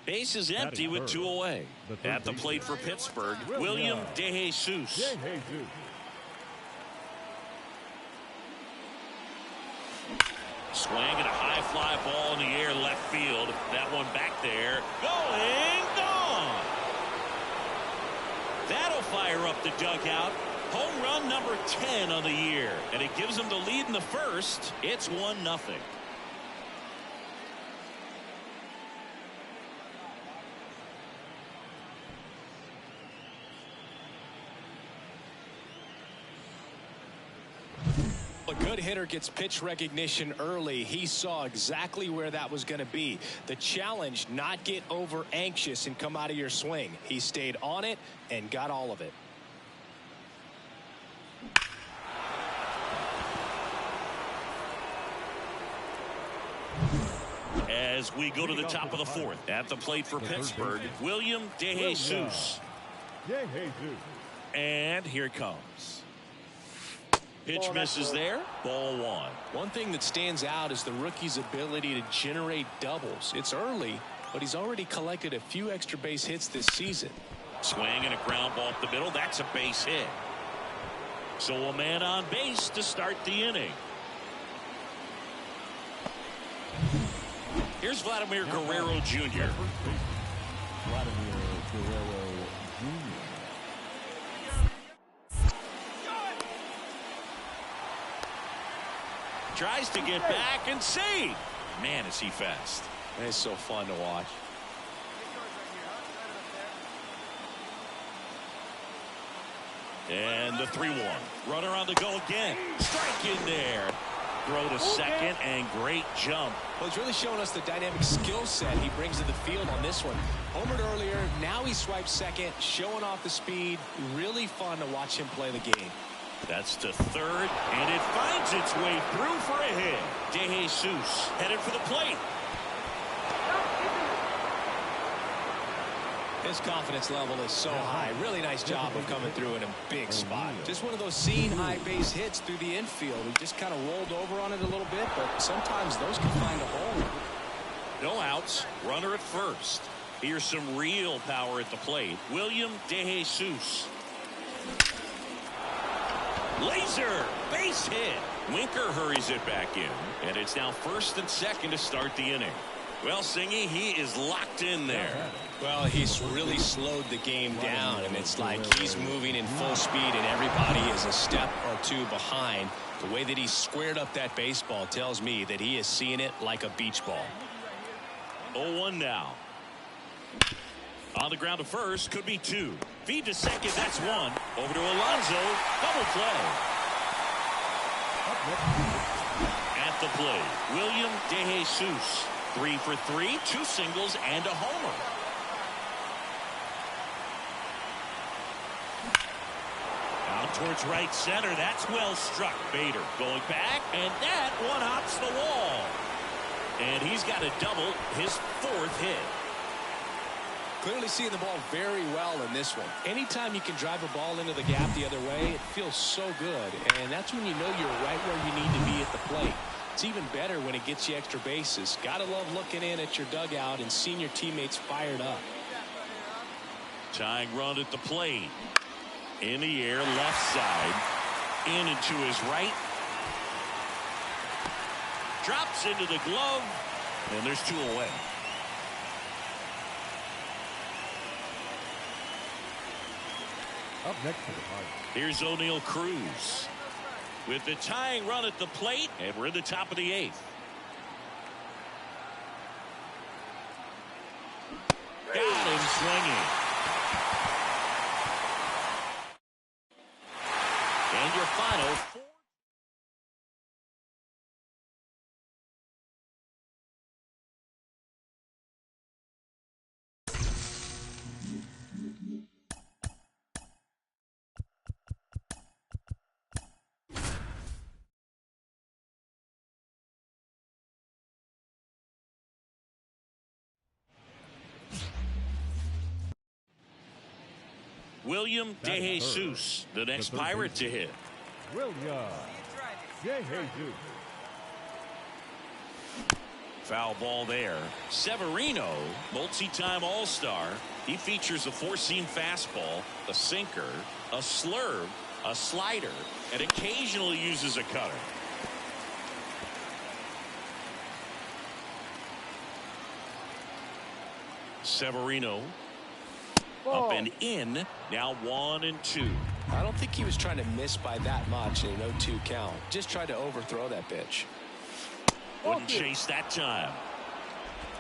Base is empty with 2 away. At the plate for Pittsburgh, William DeJesus. Swing and a high fly ball in the air left field. That one back there. Going, gone. That'll fire up the dugout. Home run number 10 on the year. And it gives them the lead in the first. It's 1-0. A good hitter gets pitch recognition early. He saw exactly where that was going to be. The challenge, not get over anxious and come out of your swing. He stayed on it and got all of it. As we go to the top of the fourth, at the plate for Pittsburgh, William DeJesus. And here it comes. Pitch misses there. Ball 1. One thing that stands out is the rookie's ability to generate doubles. It's early, but he's already collected a few extra base hits this season. Swing and a ground ball up the middle. That's a base hit. So a man on base to start the inning. Here's Vladimir Guerrero Jr. Tries to get back and see. Man, is he fast. It's so fun to watch. And the 3-1. Runner on the go again. Strike in there. Throw to second and great jump. Well, he's really showing us the dynamic skill set he brings to the field on this one. Homered earlier, now he swipes second, showing off the speed. Really fun to watch him play the game. That's to third, and it finds its way through for a hit. DeJesus headed for the plate. His confidence level is so high. Really nice job of coming through in a big spot. Just one of those seen high base hits through the infield. He just kind of rolled over on it a little bit, but sometimes those can find a hole. No outs. Runner at first. Here's some real power at the plate. William DeJesus. Laser base hit. Winker hurries it back in, and it's now first and second to start the inning. Well, Singy, he is locked in there. Well, he's really slowed the game down, and it's like he's moving in full speed, and everybody is a step or two behind. The way that he squared up that baseball tells me that he is seeing it like a beach ball. 0-1 now. On the ground to first, could be 2. Feed to second, that's 1. Over to Alonso, double play. At the plate, William DeJesus. 3 for 3, 2 singles and a homer. Out towards right center, that's well struck. Bader going back, and that one hops the wall. And he's got a double, his 4th hit. Clearly seeing the ball very well in this one. Anytime you can drive a ball into the gap the other way, it feels so good. And that's when you know you're right where you need to be at the plate. It's even better when it gets you extra bases. Gotta love looking in at your dugout and seeing your teammates fired up. Tying run at the plate. In the air, left side. In and to his right. Drops into the glove. And there's 2 away. Up next to the party. Here's O'Neal Cruz with the tying run at the plate, and we're in the top of the 8th. Got him swinging. And your final 4. William DeJesus, the next Pirate to hit. William DeJesus. Foul ball there. Severino, multi-time All-Star. He features a four-seam fastball, a sinker, a slurve, a slider, and occasionally uses a cutter. Severino up and in. Now 1-2. I don't think he was trying to miss by that much in an 0-2 count. Just tried to overthrow that pitch. Wouldn't chase that time.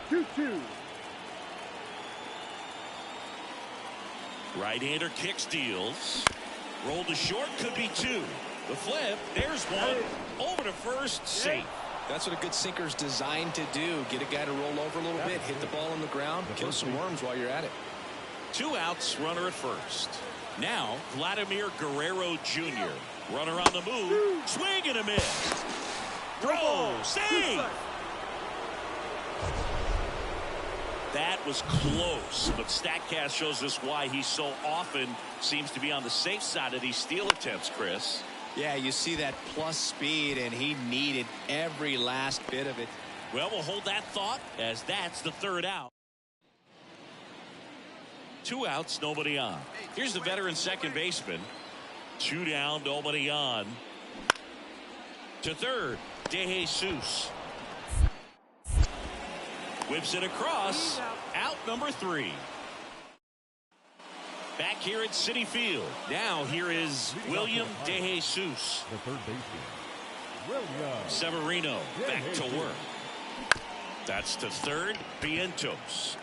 2-2. Right-hander kicks, deals. Roll to short, could be two. The flip, there's one. Over to first, safe. That's what a good sinker's designed to do. Get a guy to roll over a little bit, hit the ball on the ground, kill some worms while you're at it. 2 outs, runner at first. Now, Vladimir Guerrero Jr. Runner on the move. Swing and a miss. Throw, save. That was close, but StatCast shows us why he so often seems to be on the safe side of these steal attempts, Chris. Yeah, you see that plus speed, and he needed every last bit of it. Well, we'll hold that thought as that's the 3rd out. 2 outs, nobody on. Here's the veteran second baseman. 2 down, nobody on. To third, De Jesus. Whips it across. Out number 3. Back here at Citi Field. Now here is William De Jesus. The third baseman, William Severino back to work. That's to third. Vientos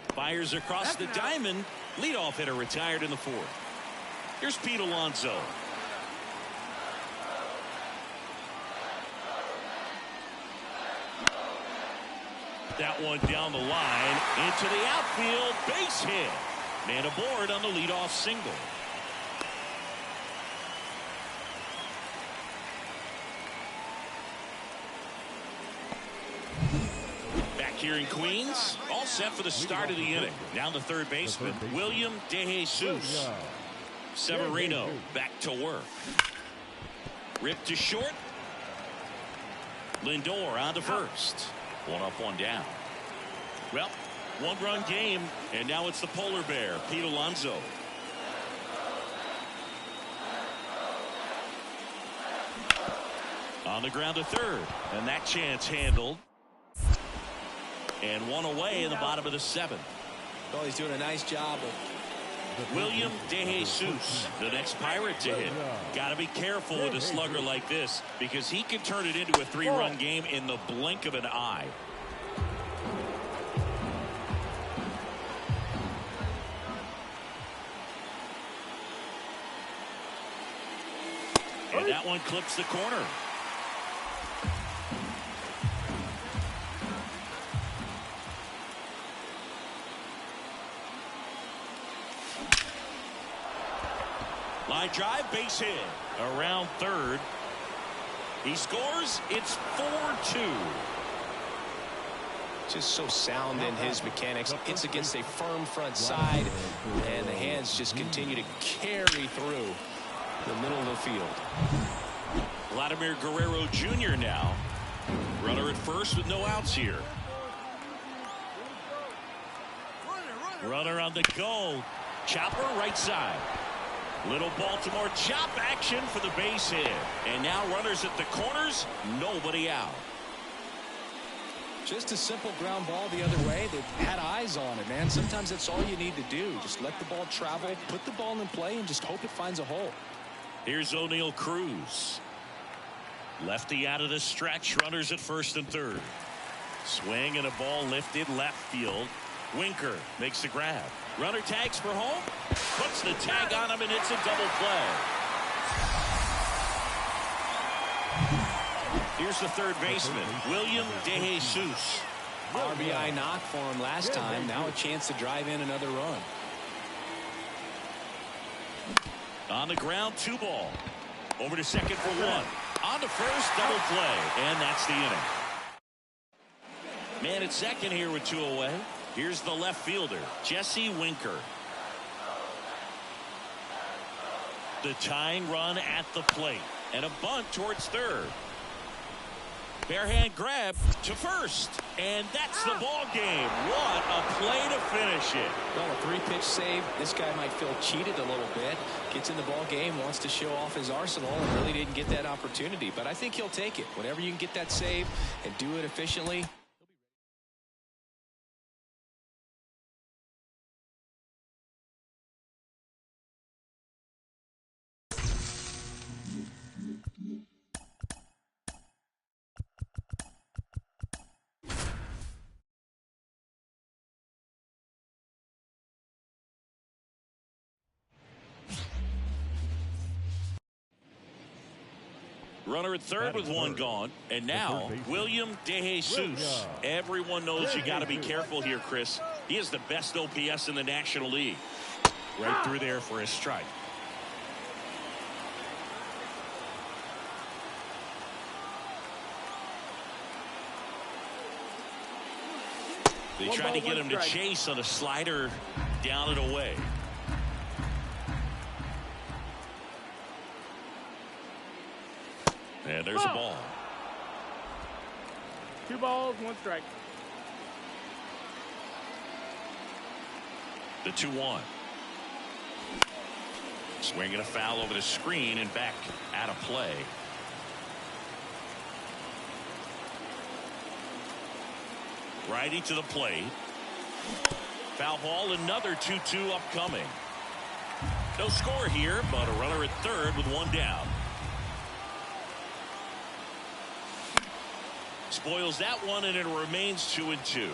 fires across the diamond. Leadoff hitter retired in the 4th. Here's Pete Alonso. That one down the line into the outfield. Base hit. Man aboard on the leadoff single. Back here in Queens, all set for the start of the inning. Now the third baseman, William De Jesus. Severino back to work. Ripped to short. Lindor on to first. 1 up, 1 down. Well, 1-run game, and now it's the polar bear, Pete Alonso. On the ground to third, and that chance handled. And 1 away in the bottom of the 7th. Well, he's doing a nice job of William De Jesus, the next Pirate to hit. Got to be careful with a slugger like this because he can turn it into a 3-run game in the blink of an eye. And that one clips the corner. Line drive, base hit. Around third. He scores. It's 4-2. just so sound in his mechanics. It's against a firm front side, and the hands just continue to carry through the middle of the field. Vladimir Guerrero Jr. now. Runner at first with no outs here. Runner on the go. Chopper right side. Little Baltimore chop action for the base hit. And now runners at the corners. Nobody out. Just a simple ground ball the other way. They've had eyes on it, man. Sometimes that's all you need to do. Just let the ball travel, put the ball in play, and just hope it finds a hole. Here's O'Neal Cruz. Lefty out of the stretch. Runners at first and third. Swing and a ball lifted left field. Winker makes the grab. Runner tags for home. Puts the tag on him, and it's a double play. Here's the third baseman, William De Jesus. RBI knock for him last time. Now a chance to drive in another run. On the ground, 2 ball. Over to second for 1. On to first, double play. And that's the inning. Man at second here with 2 away. Here's the left fielder, Jesse Winker. The tying run at the plate. And a bunt towards third. Barehand grab to first. And that's the ball game. What a play to finish it. Well, a 3-pitch save. This guy might feel cheated a little bit. Gets in the ball game, wants to show off his arsenal, and really didn't get that opportunity. But I think he'll take it. Whenever you can get that save and do it efficiently. Runner at third with one gone. And now, William DeJesus. Everyone knows you got to be careful here, Chris. He is the best OPS in the National League. Right through there for his strike. They tried to get him to chase on a slider down and away. And there's a ball. 2 balls, 1 strike. The 2-1. Swinging a foul over the screen and back out of play. Righty to the plate. Foul ball, another 2-2 upcoming. No score here, but a runner at third with one down. Spoils that one, and it remains 2-2.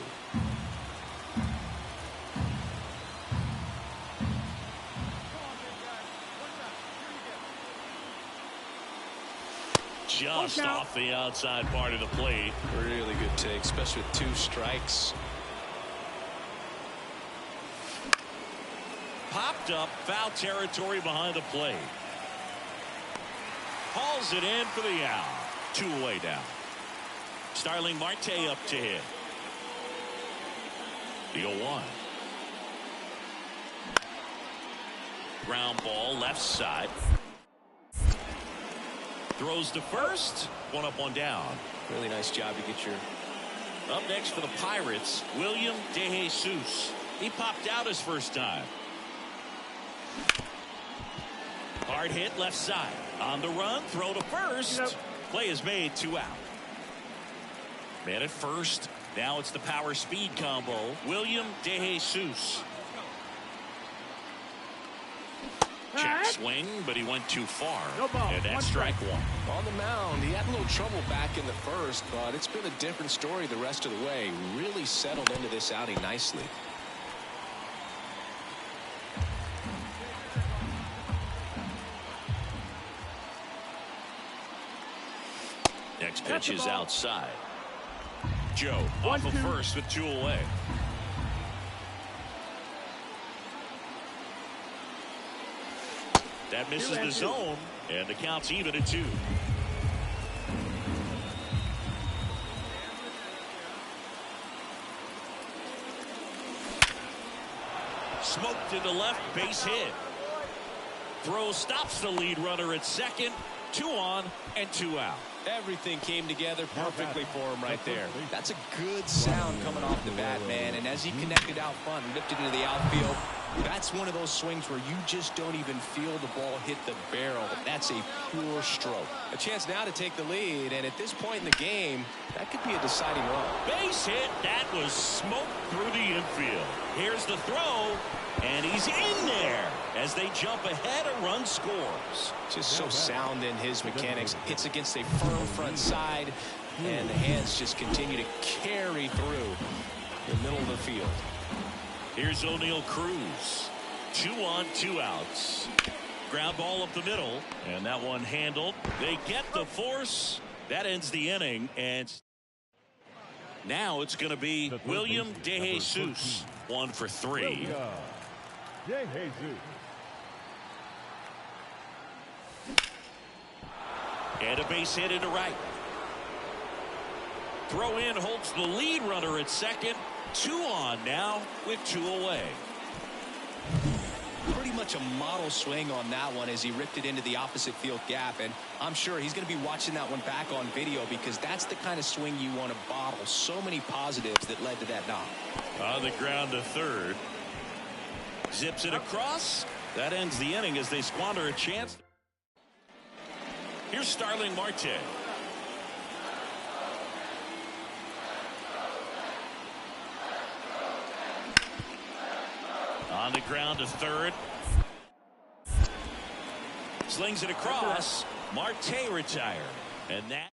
Just off the outside part of the plate. Really good take, especially with 2 strikes. Popped up, foul territory behind the plate. Hauls it in for the out. 2 away down. Starling Marte up to hit. The 0-1. Ground ball left side. Throws to first. 1 up, 1 down. Really nice job to get your... Up next for the Pirates, William DeJesus. He popped out his first time. Hard hit left side. On the run, throw to first. Play is made, 2 out. Man at first. Now it's the power speed combo. William DeJesus. Check swing, but he went too far. And that's strike 1. On the mound, he had a little trouble back in the first, but it's been a different story the rest of the way. Really settled into this outing nicely. Next pitch is outside. Joe off of first with 2 away. That misses the zone, and the count's even at 2. Smoked into left, base hit. Throw stops the lead runner at second. 2 on and 2 out. Everything came together perfectly for him right there. That's a good sound coming off the bat, man. And as he connected out front and lifted into the outfield, that's one of those swings where you just don't even feel the ball hit the barrel. That's a pure stroke. A chance now to take the lead, and at this point in the game, that could be a deciding run. Base hit. That was smoked through the infield. Here's the throw, and he's in there as they jump ahead. A run scores. Just so sound in his mechanics. Hits against a firm front side, and the hands just continue to carry through the middle of the field. Here's O'Neal Cruz. 2 on, 2 outs. Ground ball up the middle, and that one handled. They get the force. That ends the inning, and now it's going to be William DeJesus. 1 for 3. And a base hit into right. Throw in holds the lead runner at second. 2 on now with 2 away. Pretty pretty much a model swing on that one as he ripped it into the opposite field gap. And I'm sure he's going to be watching that one back on video because that's the kind of swing you want to bottle. So many positives that led to that knock. On the ground to third. Zips it across. That ends the inning as they squander a chance. Here's Starling Marte. On the ground to third. Slings it across. Marte retired. And that.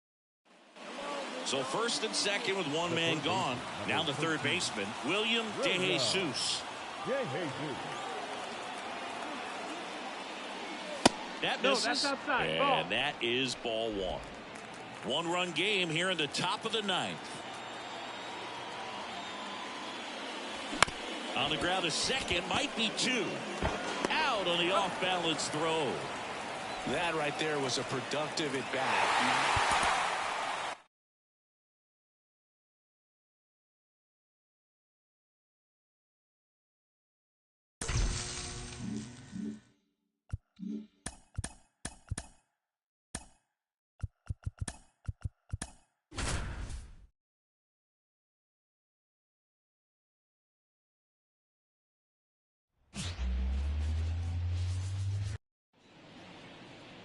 So first and second with one man gone. Now the third baseman, William DeJesus. That misses. that's outside. And that is ball one. One-run game here in the top of the ninth. On the ground to second, might be two. Out on the off-balance throw. That right there was a productive at-bat.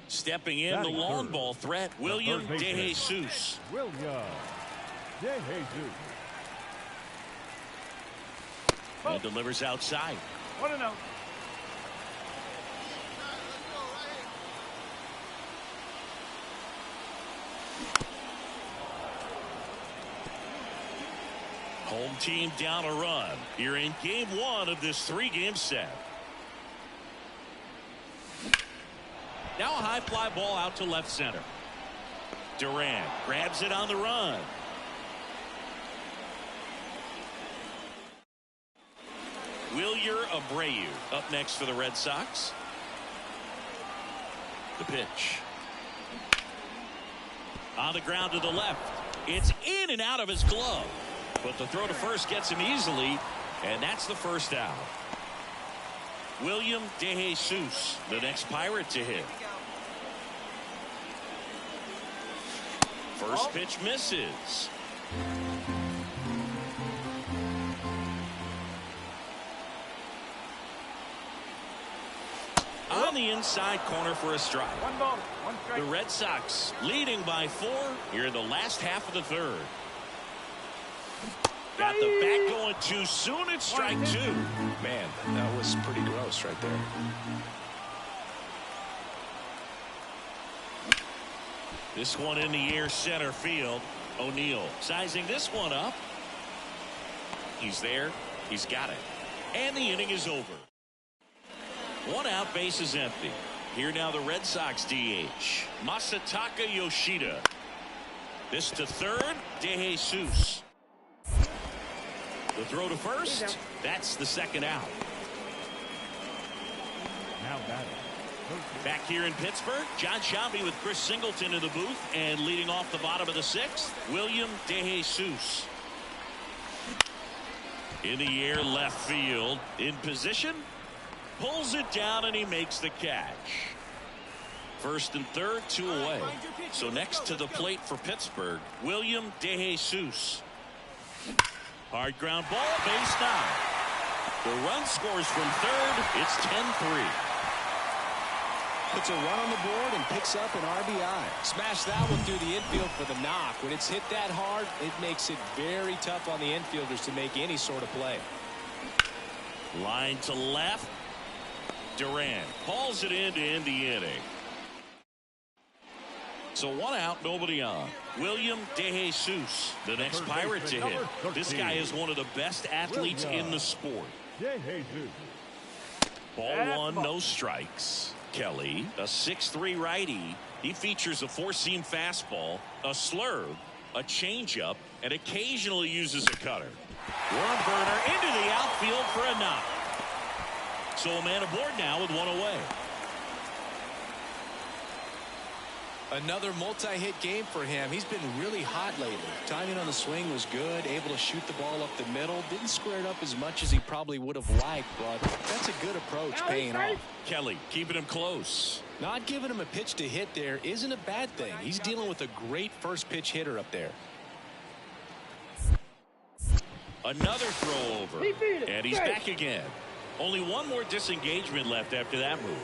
Stepping in, the long ball threat, William DeJesus. And delivers outside. 1-0. Home team down a run here in game one of this three-game set. Now a high fly ball out to left center. Durant grabs it on the run. Wilyer Abreu up next for the Red Sox. The pitch. On the ground to the left. It's in and out of his glove. But the throw to first gets him easily. And that's the first out. William DeJesus, the next Pirate to hit. First pitch misses. On the inside corner for a strike. 1 ball, 1 strike. The Red Sox leading by 4 here in the last half of the third. Got the bat going too soon. It's strike 2. Man, that was pretty gross right there. This one in the air center field. O'Neill sizing this one up. He's there. He's got it. And the inning is over. One out, base is empty. Here now the Red Sox DH. Masataka Yoshida. This to third. DeJesus. The throw to first. That's the second out. Now batting. Back here in Pittsburgh, John Sciambi with Chris Singleton in the booth, and leading off the bottom of the 6th, William DeJesus. In the air left field, in position, pulls it down, and he makes the catch. First and third, 2 away. So next to the plate for Pittsburgh, William DeJesus. Hard ground ball, base down. The run scores from third. It's 10-3. Puts a run on the board and picks up an RBI. Smash that one through the infield for the knock. When it's hit that hard, it makes it very tough on the infielders to make any sort of play. Line to left. Durant hauls it in to end the inning. So 1 out, nobody on. William DeJesus, the next Pirate to hit. This guy is one of the best athletes in the sport. Ball 1, no strikes. Kelly, a 6'3" righty. He features a 4-seam fastball, a slurve, a changeup, and occasionally uses a cutter. Worm burner into the outfield for a knock. So a man aboard now with 1 away. Another multi-hit game for him. He's been really hot lately. Timing on the swing was good. Able to shoot the ball up the middle. Didn't square it up as much as he probably would have liked, but that's a good approach paying off. Kelly keeping him close. Not giving him a pitch to hit there isn't a bad thing. He's dealing with a great first pitch hitter up there. Another throw over. And he's back again. Only one more disengagement left after that move.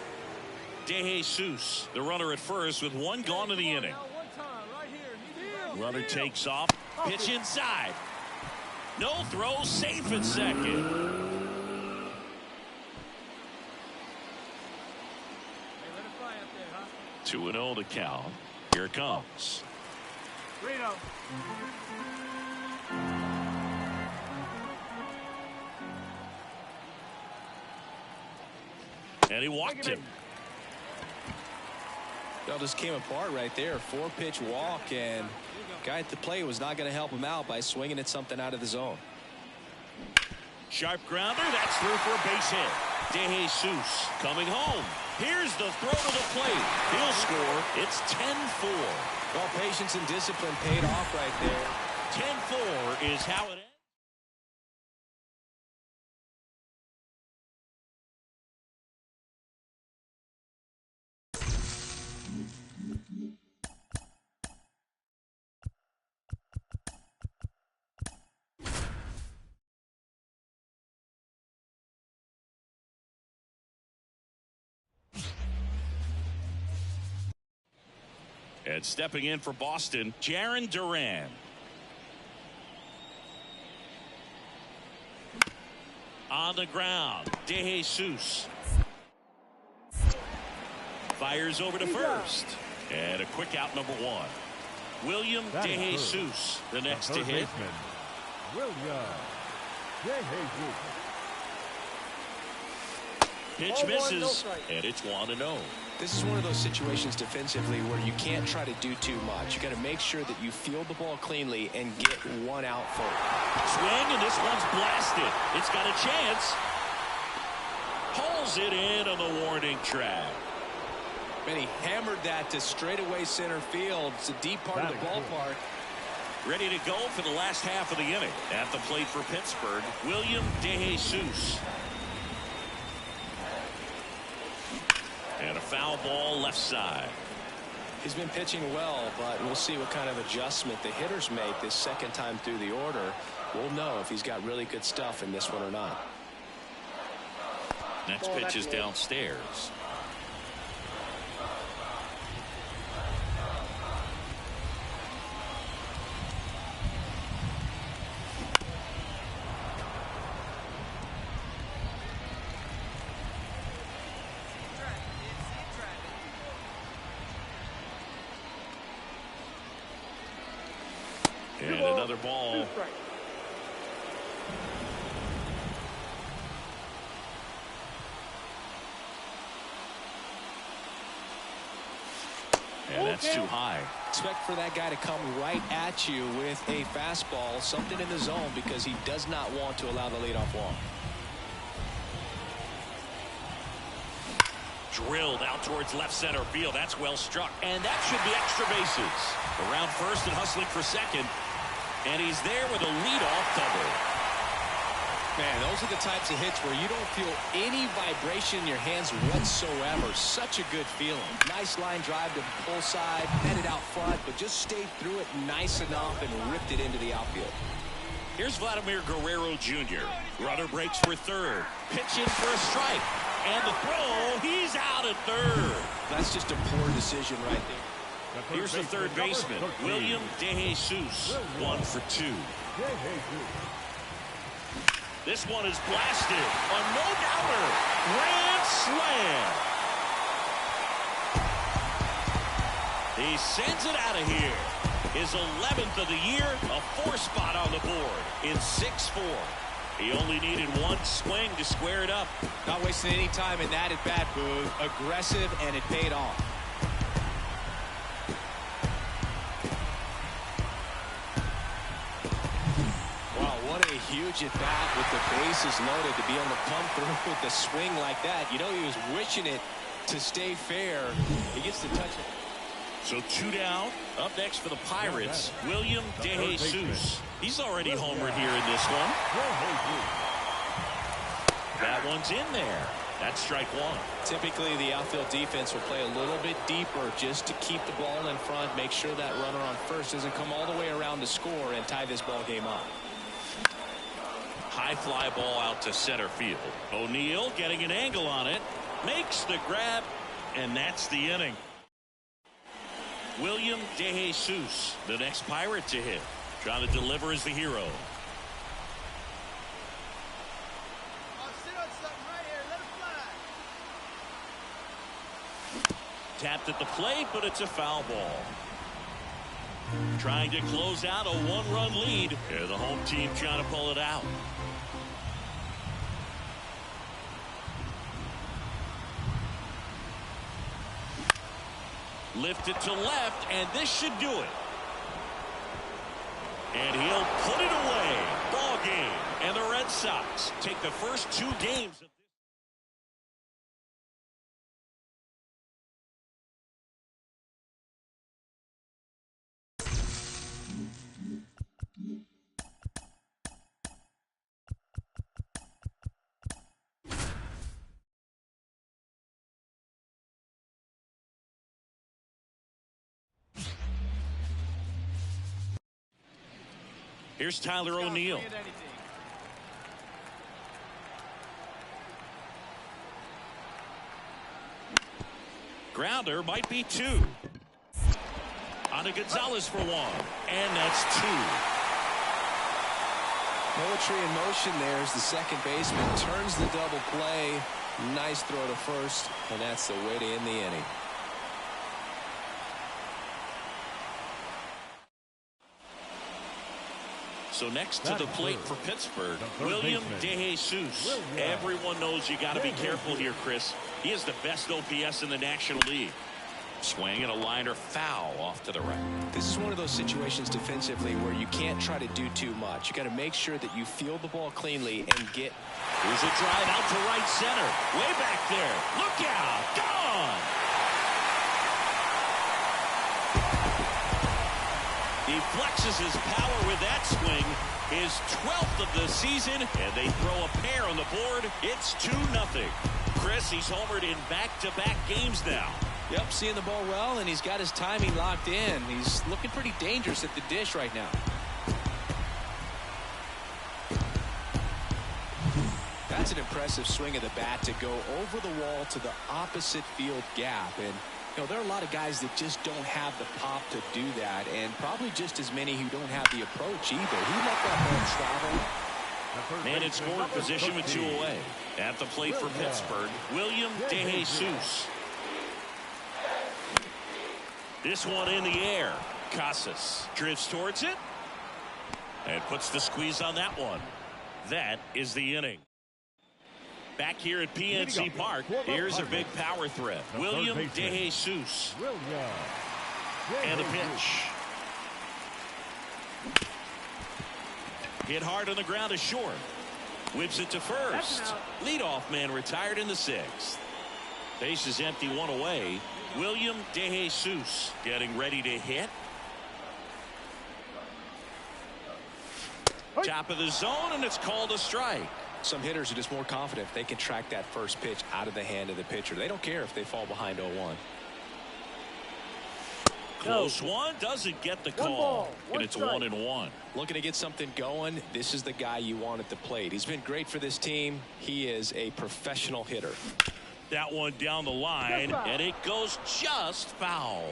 DeJesus, the runner at first with one gone in the inning. Runner takes off. Pitch inside. No throw, safe at second. 2-0 to count. Here it comes. And he walked him. That just came apart right there. 4-pitch walk, and guy at the plate was not going to help him out by swinging at something out of the zone. Sharp grounder. That's through for a base hit. DeJesus coming home. Here's the throw to the plate. He'll score. It's 10-4. Well, patience and discipline paid off right there. 10-4 is how it ends. And stepping in for Boston, Jarren Duran. On the ground, DeJesus. Fires over to first. And a quick out, number one. William DeJesus, the next to hit. William DeJesus. Pitch misses, and it's 1-0. This is one of those situations defensively where you can't try to do too much. You got to make sure that you field the ball cleanly and get one out first. Swing, and this one's blasted. It's got a chance. Pulls it in on the warning track. And he hammered that to straightaway center field. It's a deep part of the ballpark. Ready to go for the last half of the inning. At the plate for Pittsburgh, William DeJesus. And a foul ball left side. He's been pitching well, but we'll see what kind of adjustment the hitters make this second time through the order. We'll know if he's got really good stuff in this one or not. Next pitch is downstairs. And another ball. And that's too high. Expect for that guy to come right at you with a fastball, something in the zone, because he does not want to allow the leadoff walk. Drilled out towards left center field. That's well struck. And that should be extra bases. Around first and hustling for second. And he's there with a leadoff double. Man, those are the types of hits where you don't feel any vibration in your hands whatsoever. Such a good feeling. Nice line drive to the pull side, headed out front, but just stayed through it nice enough and ripped it into the outfield. Here's Vladimir Guerrero Jr. Runner breaks for third. Pitch in for a strike. And the throw, he's out at third. That's just a poor decision right there. Here's the third baseman, William DeJesus, 1 for 2. This one is blasted. A no-doubter. Grand slam. He sends it out of here. His 11th of the year, a 4 spot on the board in 6-4. He only needed one swing to square it up. Not wasting any time in that at-bat, Boog. Aggressive, and it paid off. Wow, what a huge at-bat with the bases loaded to be able to come through with the swing like that. You know, he was wishing it to stay fair. He gets to touch it. So 2 down. Up next for the Pirates, William DeJesus. He's already homered here in this one. That one's in there. That's strike one. Typically, the outfield defense will play a little bit deeper just to keep the ball in front, make sure that runner on first doesn't come all the way around to score and tie this ball game up. High fly ball out to center field. O'Neill getting an angle on it. Makes the grab, and that's the inning. William DeJesus, the next Pirate to hit. Trying to deliver as the hero. Tapped at the plate, but it's a foul ball. Trying to close out a one-run lead. And the home team trying to pull it out. Lifted to left, and this should do it. And he'll put it away. Ball game. And the Red Sox take the first 2 games of Here's Tyler O'Neill. Grounder might be 2. On to Gonzalez for 1. And that's 2. Poetry in motion there as the second baseman turns the double play. Nice throw to first, and that's the way to end the inning. So next to the plate for Pittsburgh, William DeJesus. Everyone knows you got to be careful here, Chris. He is the best OPS in the National League. Swing and a liner foul off to the right. This is one of those situations defensively where you can't try to do too much. You got to make sure that you field the ball cleanly and get. Here's a drive out to right center. Way back there. Look out. Gone. He flexes his power with that swing. His 12th of the season, and they throw a pair on the board. It's 2-0. Chris, he's homered in back-to-back games now. Yep, seeing the ball well, and he's got his timing locked in. He's looking pretty dangerous at the dish right now. That's an impressive swing of the bat to go over the wall to the opposite field gap. And you know, there are a lot of guys that just don't have the pop to do that, and probably just as many who don't have the approach either. He let that ball travel. Man in scoring position with 2 away. At the plate for Pittsburgh, William DeJesus. This one in the air. Casas drifts towards it and puts the squeeze on that one. That is the inning. Back here at PNC Park, here's a big power threat. William DeJesus. And a pitch. Hit hard on the ground is short. Whips it to first. Leadoff man retired in the 6th. Base is empty, 1 away. William DeJesus getting ready to hit. Top of the zone, and it's called a strike. Some hitters are just more confident if they can track that first pitch out of the hand of the pitcher. They don't care if they fall behind 0-1. Close one, doesn't get the call, and it's 1-1. Looking to get something going. This is the guy you want at the plate. He's been great for this team. He is a professional hitter. That one down the line, and it goes just foul.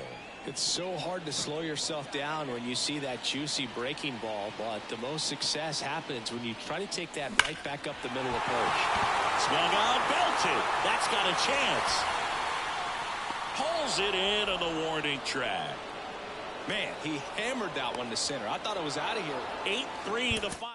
It's so hard to slow yourself down when you see that juicy breaking ball, but the most success happens when you try to take that right back up the middle approach. Swung on, belted. That's got a chance. Pulls it in on the warning track. Man, he hammered that one to center. I thought it was out of here. 8-3 the final.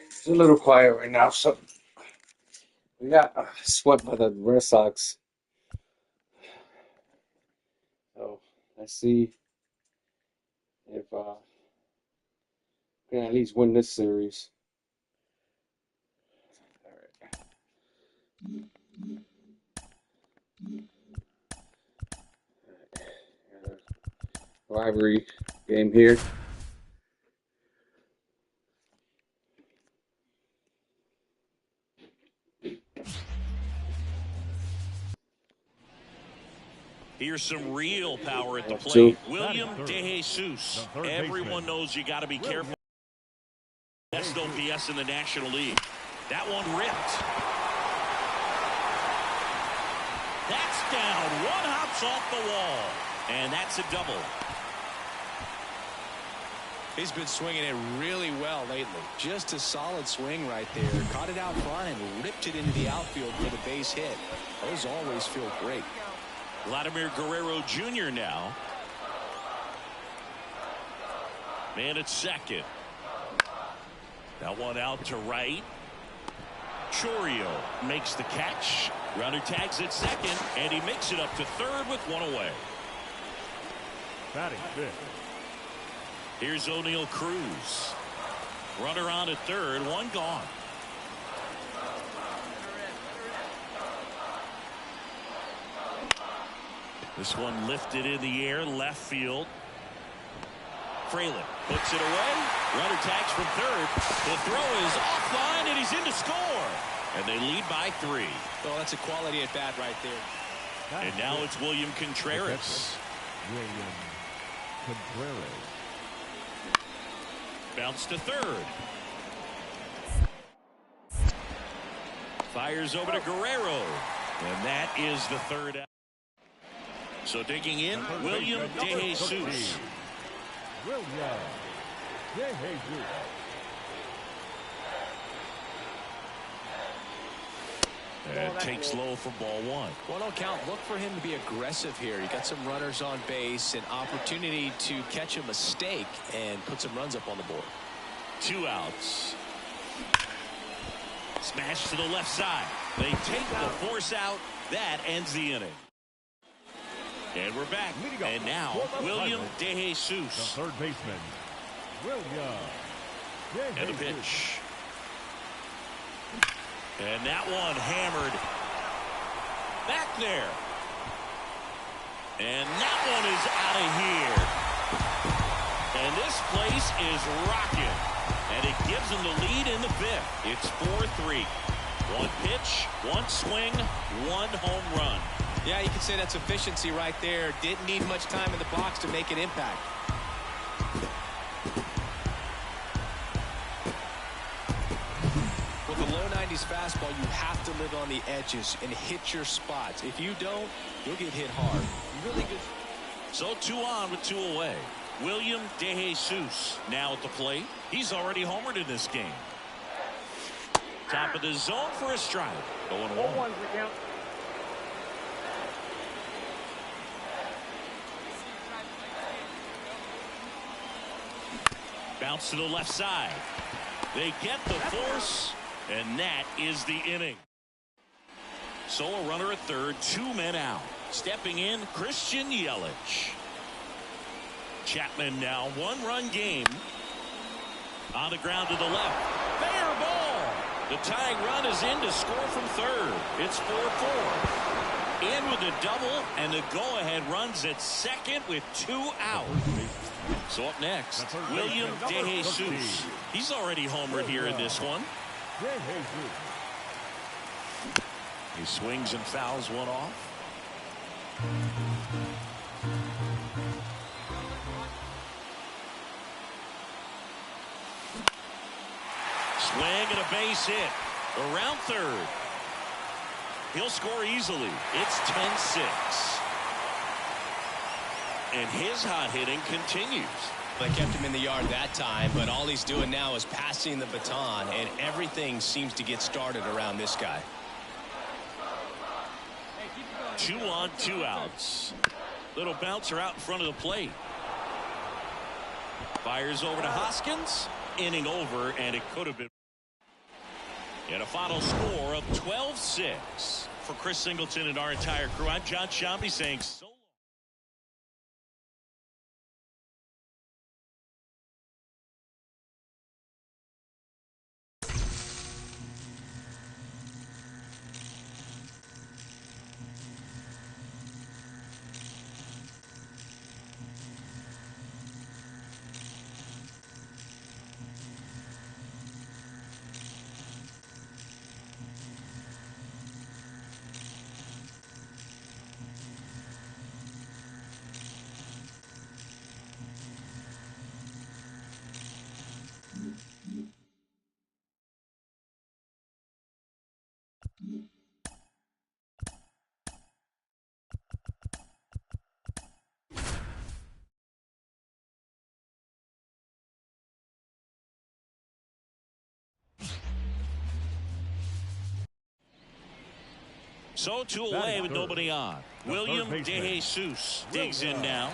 It's a little quiet right now, so we got swept by the Red Sox. So let's see if we can at least win this series. All right. Rivalry game here. Here's some real power at the 2. plate. William DeJesus. Everyone knows you got to be careful. Best OPS in the National League. That one ripped. That's down. One hops off the wall. And that's a double. He's been swinging it really well lately. Just a solid swing right there. Caught it out front and ripped it into the outfield for the base hit. Those always feel great. Vladimir Guerrero Jr. now. Man at second. That one out to right. Chorio makes the catch. Runner tags at second, and he makes it up to third with one away. Batting fifth. Here's O'Neal Cruz. Runner on at third, one gone. This one lifted in the air, left field. Fralin puts it away. Runner tags from third. The throw is offline, and he's in to score. And they lead by 3. Oh, that's a quality at bat right there. And now it's William Contreras. William Contreras. Bounce to third. Fires over to Guerrero. And that is the third out. So digging in, William DeJesus. William DeJesus. And takes low for ball 1. Well, no count. Look for him to be aggressive here. You got some runners on base, an opportunity to catch a mistake and put some runs up on the board. 2 outs. Smash to the left side. They take the force out. That ends the inning. And we're back. And now William DeJesus. The third baseman, William DeJesus. And a pitch. And that one hammered back there. And that one is out of here. And this place is rocking. And it gives them the lead in the 5th. It's 4-3. 1 pitch, 1 swing, 1 home run. Yeah, you could say that's efficiency right there. Didn't need much time in the box to make an impact. With a low 90s fastball, you have to live on the edges and hit your spots. If you don't, you'll get hit hard. Really good. So 2 on with 2 away. William DeJesus now at the plate. He's already homered in this game. Top of the zone for a strike. Going 1. Bounce to the left side. They get the force, and that is the inning. So a runner at third, 2 men out. Stepping in, Christian Yelich. Chapman now, 1-run game. On the ground to the left. Fair ball. The tying run is in to score from third. It's 4-4. In with a double, and the go-ahead runs at second with 2 out. So up next, William DeJesus. He's already homered here in this one. He swings and fouls one off. Swing and a base hit. Around third. He'll score easily. It's 10-6. And his hot hitting continues. They kept him in the yard that time, but all he's doing now is passing the baton, and everything seems to get started around this guy. 2 on, 2 outs. Little bouncer out in front of the plate. Fires over to Hoskins. Inning over, and it could have been. And a final score of 12-6. For Chris Singleton and our entire crew, I'm John Shambi saying so long. So 2 away with nobody on. William DeJesus digs in now.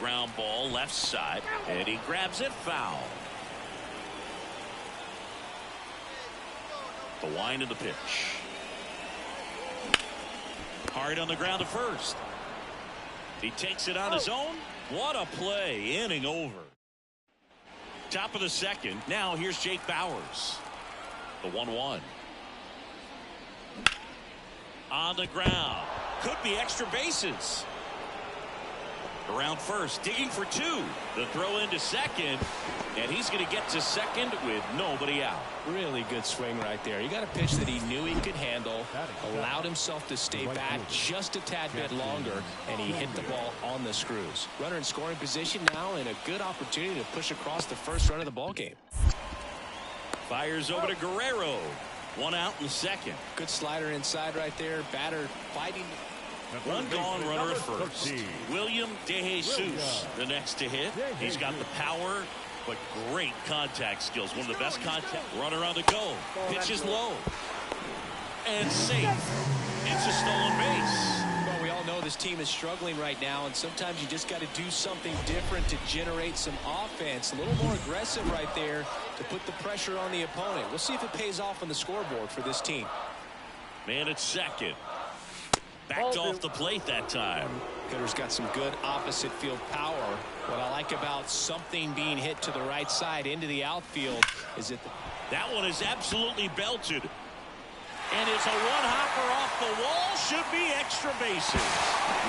Ground ball left side, and he grabs it foul. The wind of the pitch. Hard on the ground to first. He takes it on his own. What a play. Inning over. Top of the second. Now here's Jake Bauers. The 1-1. On the ground. Could be extra bases. Around first. Digging for 2. The throw into second. And he's going to get to second with nobody out. Really good swing right there. You got a pitch that he knew he could handle. Allowed himself to stay back just a tad bit longer. And he hit the ball on the screws. Runner in scoring position now, and a good opportunity to push across the first run of the ball game. Fires over to Guerrero. 1 out in the second. Good slider inside right there. Batter fighting. 1 gone, runner at first. William DeJesus, the next to hit. He's got the power, but great contact skills. One of the best contact. Runner on the go. Pitch is low. And safe. It's a stolen base. Well, we all know this team is struggling right now, and sometimes you just got to do something different to generate some offense. A little more aggressive right there to put the pressure on the opponent. We'll see if it pays off on the scoreboard for this team. Man at second. Backed off the plate that time. Hitter's got some good opposite field power. What I like about something being hit to the right side into the outfield is that one is absolutely belted. And it's a one-hopper off the wall. Should be extra bases.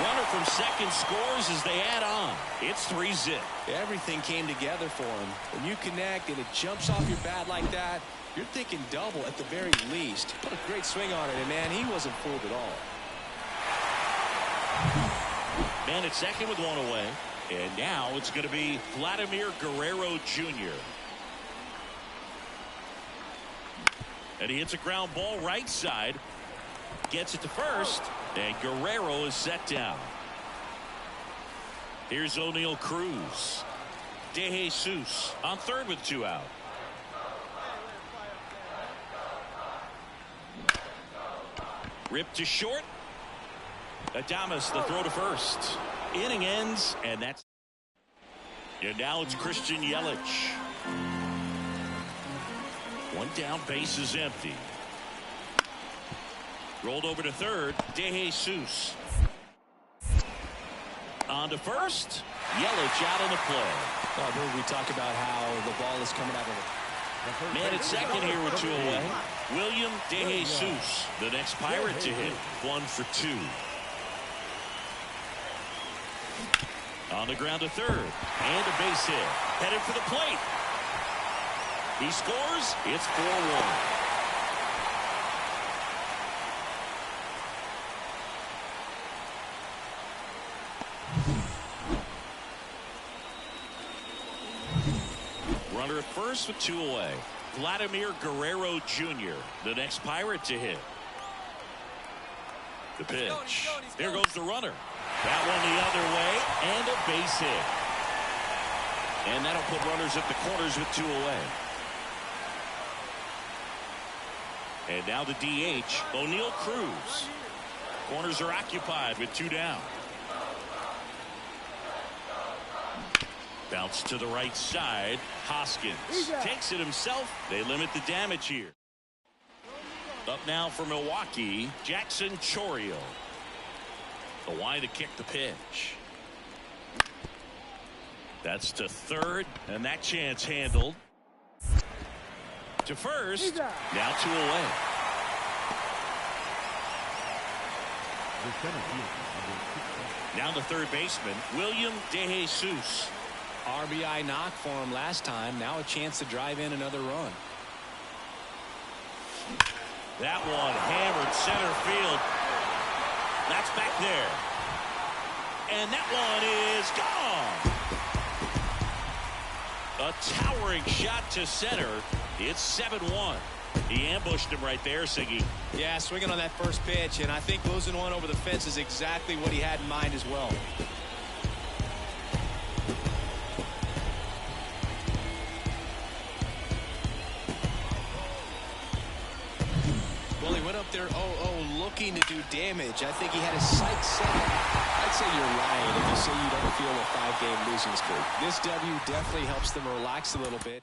Runner from second scores as they add on. It's 3-zip. Everything came together for him. When you connect and it jumps off your bat like that, you're thinking double at the very least. Put a great swing on it, and man, he wasn't fooled at all. Man at second with 1 away. And now it's going to be Vladimir Guerrero Jr. And he hits a ground ball right side. Gets it to first. And Guerrero is set down. Here's O'Neal Cruz. DeJesus on third with 2 out. Ripped to short. Adames, the throw to first. Inning ends, and that's. And now it's Christian Yelich. 1 down, base is empty. Rolled over to third. DeJesus. On to first. Yelich out on the play. Well, I believe we talk about how the ball is coming out of it. Man at second here with 2 away. William DeJesus, the next Pirate to hit. 1 for 2. On the ground to third. And a base hit. Headed for the plate. He scores. It's 4-1. Runner at first with 2 away. Vladimir Guerrero Jr., the next Pirate to hit. The pitch. There goes the runner. That one the other way, and a base hit. And that'll put runners at the corners with 2 away. And now the DH, O'Neal Cruz. Corners are occupied with 2 down. Bounce to the right side. Hoskins takes it himself. They limit the damage here. Up now for Milwaukee, Jackson Chourio. The line to kick the pitch. That's to third, and that chance handled. To first, now 2 away. Now the third baseman, William DeJesus. RBI knock for him last time. Now a chance to drive in another run. That one hammered center field. That's back there. And that one is gone. A towering shot to center. It's 7-1. He ambushed him right there, Siggy. Yeah, swinging on that first pitch, and I think losing one over the fence is exactly what he had in mind as well. Well, he went up there 0-0 looking to do damage. I think he had his sights set. I'd say you're lying if you say you don't feel a 5-game losing streak. This W definitely helps them relax a little bit.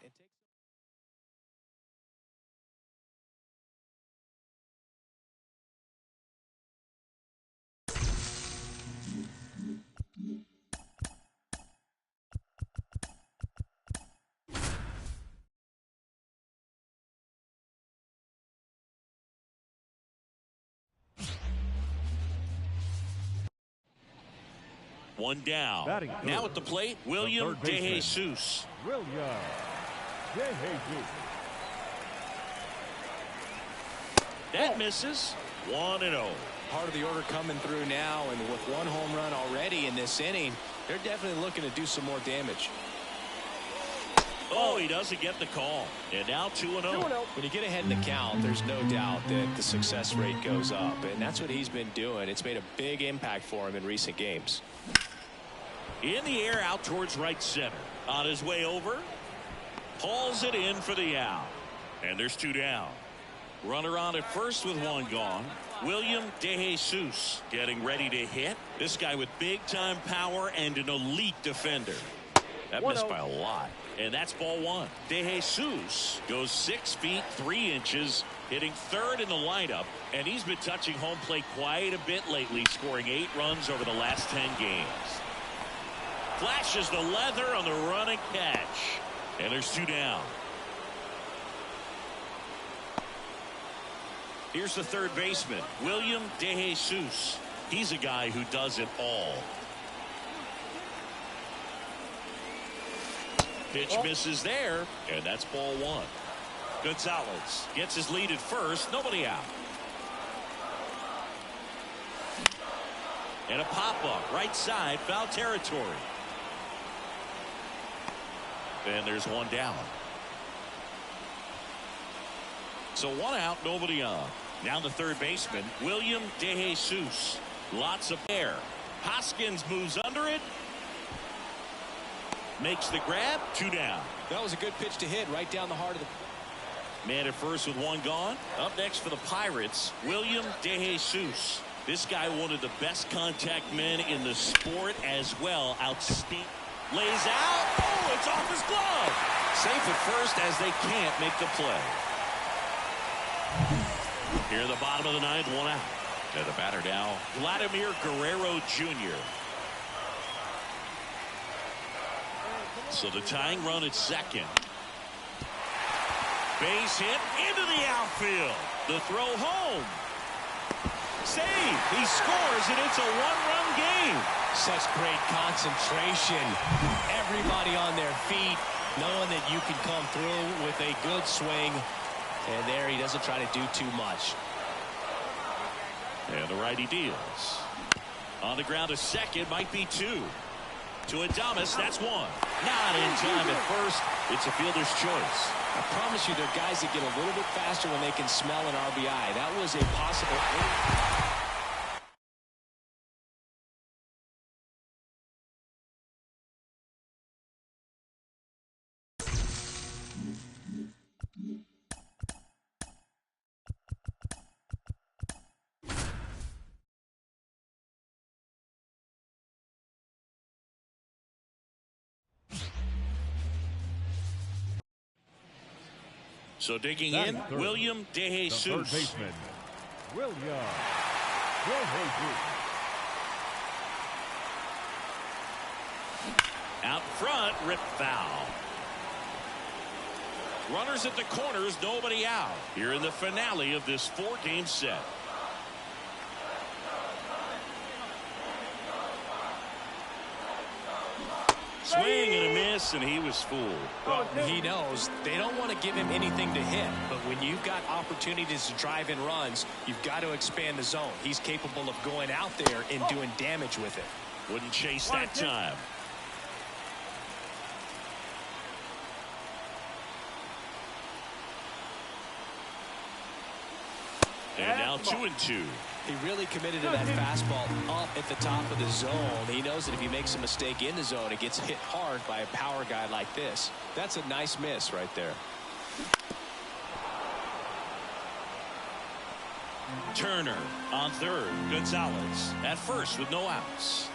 One down. Batting Now at the plate, William DeJesus. William DeJesus. That misses. 1-0. Part of the order coming through now, and with one home run already in this inning, they're definitely looking to do some more damage. Oh, he doesn't get the call. And now 2-0. When you get ahead in the count, there's no doubt that the success rate goes up, and that's what he's been doing. It's made a big impact for him in recent games. In the air, out towards right center. On his way over, hauls it in for the out. And there's 2 down. Runner on at first with 1 gone. William DeJesus getting ready to hit. This guy with big-time power and an elite defender. That missed by a lot. And that's ball 1. DeJesus goes 6 feet 3 inches, hitting third in the lineup, and he's been touching home plate quite a bit lately, scoring 8 runs over the last 10 games. Flashes the leather on the run and catch. And there's 2 down. Here's the third baseman, William DeJesus. He's a guy who does it all. Pitch misses there, and that's ball 1. Gonzalez gets his lead at first, nobody out. And a pop-up, right side, foul territory. And there's 1 down. So 1 out, nobody on. Now the third baseman, William DeJesus. Lots of air. Hoskins moves under it. Makes the grab, 2 down. That was a good pitch to hit right down the heart of the... Man at first with 1 gone. Up next for the Pirates, William DeJesus. This guy, one of the best contact men in the sport as well. Outstanding. Lays out. Oh, it's off his glove. Safe at first as they can't make the play. Here in the bottom of the 9th, 1 out. And the batter now, Vladimir Guerrero Jr. So the tying run at second. Base hit into the outfield. The throw home. Save. He scores, and it's a 1-run game. Such great concentration. Everybody on their feet, knowing that you can come through with a good swing. And there he doesn't try to do too much. And the righty deals. On the ground to second, might be 2. To Adames, that's 1. Not in time at first. It's a fielder's choice. I promise you, there are guys that get a little bit faster when they can smell an RBI. That was a possible... So digging Batting in, third, William the third DeJesus. baseman, William DeJesus. Out front, rip foul. Runners at the corners, nobody out. Here in the finale of this 4-game set. Swing and a miss, and he was fooled. Well, he knows they don't want to give him anything to hit, but when you've got opportunities to drive in runs, you've got to expand the zone. He's capable of going out there and doing damage with it. Wouldn't chase that time. And now 2-2. He really committed to that fastball up at the top of the zone. He knows that if he makes a mistake in the zone, it gets hit hard by a power guy like this. That's a nice miss right there. Turner on third. Gonzalez at first with no outs.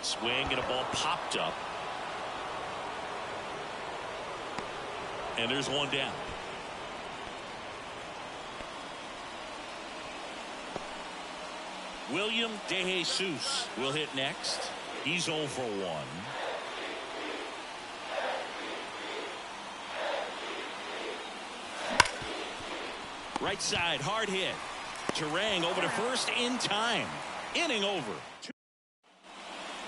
Swing and a ball popped up. And there's one down. William DeJesus will hit next. He's 0 for 1. Right side, hard hit. Terang over to first in time. Inning over.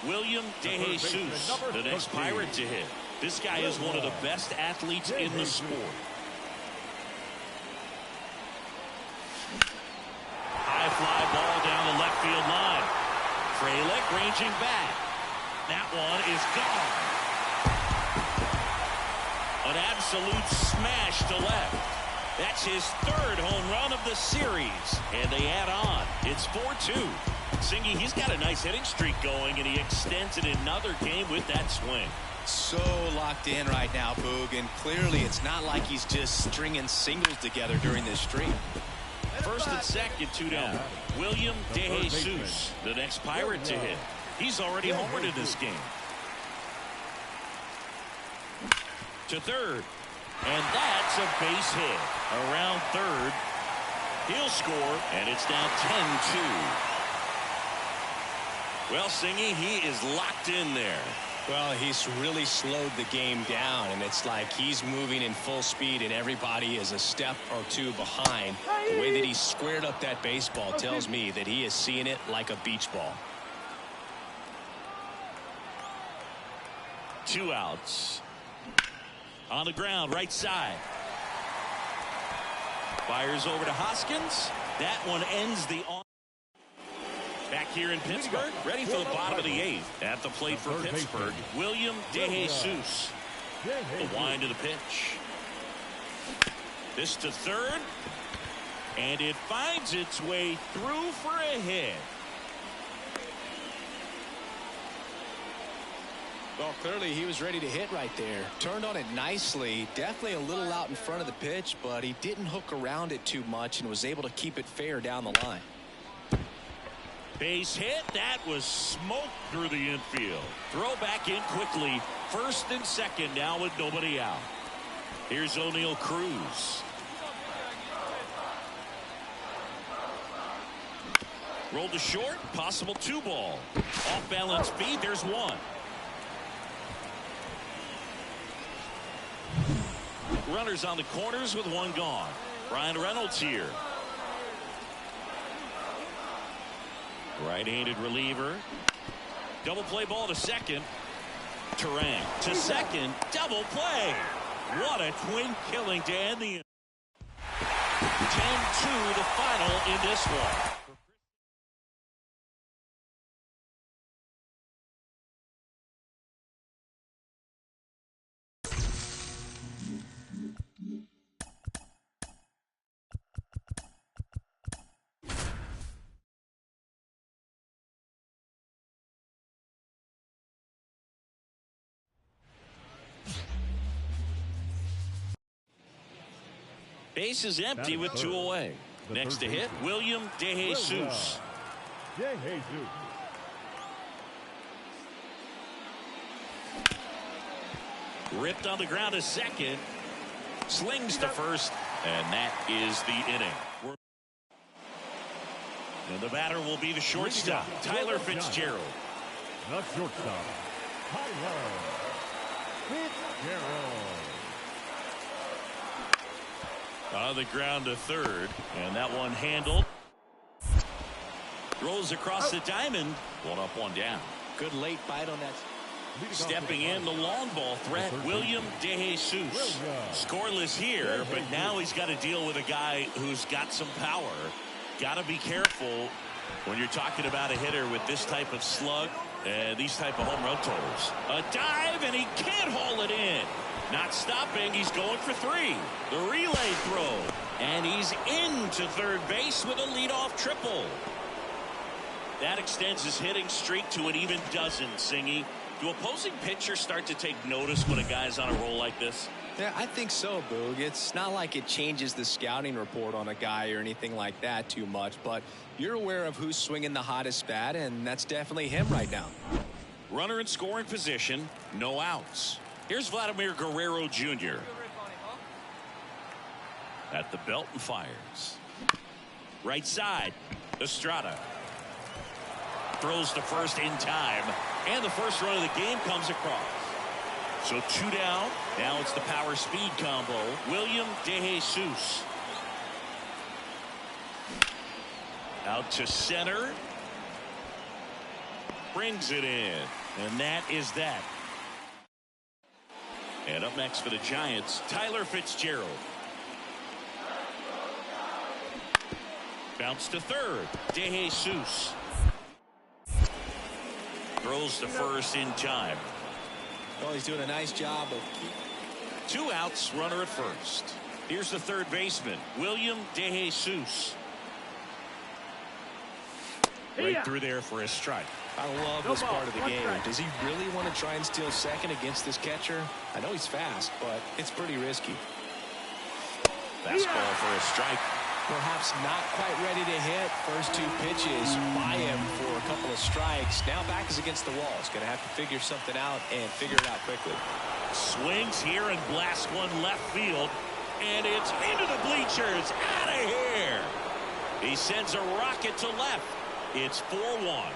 William DeJesus, the next Pirate to hit. This guy is one of the best athletes in the sport. High fly ball down the left field line. Frelick ranging back. That one is gone. An absolute smash to left. That's his third home run of the series. And they add on. It's 4-2. Singy, he's got a nice hitting streak going, and he extends it another game with that swing. So locked in right now, Boog, and clearly it's not like he's just stringing singles together during this streak. First and second, 2 down. William DeJesus, the next Pirate to hit. He's already homered in this game. To third. And that's a base hit. Around third. He'll score, and it's now 10-2. Well, Singy, he is locked in there. Well, he's really slowed the game down, and it's like he's moving in full speed, and everybody is a step or two behind. The way that he squared up that baseball tells me that he is seeing it like a beach ball. 2 outs. On the ground, right side. Fires over to Hoskins. That one ends the on. Back here in Pittsburgh, ready for the bottom of the 8th. At the plate for Pittsburgh, William DeJesus. The wind of the pitch. This to third. And it finds its way through for a hit. Well, clearly he was ready to hit right there. Turned on it nicely. Definitely a little out in front of the pitch, but he didn't hook around it too much and was able to keep it fair down the line. Base hit. That was smoked through the infield. Throw back in quickly. First and second now with nobody out. Here's O'Neal Cruz. Rolled to short. Possible 2-ball. Off balance feed. There's one. Runners on the corners with one gone. Brian Reynolds here. Right-handed reliever. Double play ball to second. Terang to second. Double play. What a twin killing to end the 10-2 the final in this one. Base is empty with 2 away. Next to hit, William DeJesus. Ripped on the ground to second. Slings to first. And that is the inning. And the batter will be the shortstop, Tyler Fitzgerald. The shortstop, Tyler Fitzgerald. On the ground to third, and that one handled. Rolls across the diamond. 1 up, 1 down. Good late bite on that. Stepping in, the long ball threat, William DeJesus. Scoreless here, but now he's got to deal with a guy who's got some power. Got to be careful when you're talking about a hitter with this type of slug and these type of home run totals. A dive, and he can't haul it in. Not stopping, he's going for 3. The relay throw, and he's into third base with a leadoff triple. That extends his hitting streak to an even dozen, Singy. Do opposing pitchers start to take notice when a guy's on a roll like this? Yeah, I think so, Boog. It's not like it changes the scouting report on a guy or anything like that too much, but you're aware of who's swinging the hottest bat, and that's definitely him right now. Runner in scoring position, no outs. Here's Vladimir Guerrero Jr. At the belt and fires. Right side, Estrada. Throws to first in time, and the first run of the game comes across. So 2 down. Now it's the power speed combo. William DeJesus. Out to center. Brings it in. And that is that. And up next for the Giants, Tyler Fitzgerald. Bounce to third. DeJesus. Throws to first in time. Well, he's doing a nice job of 2 outs, runner at first. Here's the third baseman, William DeJesus. Right through there for a strike. I love this part of the game. Does he really want to try and steal second against this catcher? I know he's fast, but it's pretty risky. Fastball for a strike. Perhaps not quite ready to hit. First 2 pitches by him for a couple of strikes. Now back is against the wall. He's going to have to figure something out and figure it out quickly. Swings here and blasts one left field. And it's into the bleachers. Out of here. He sends a rocket to left. It's 4-1.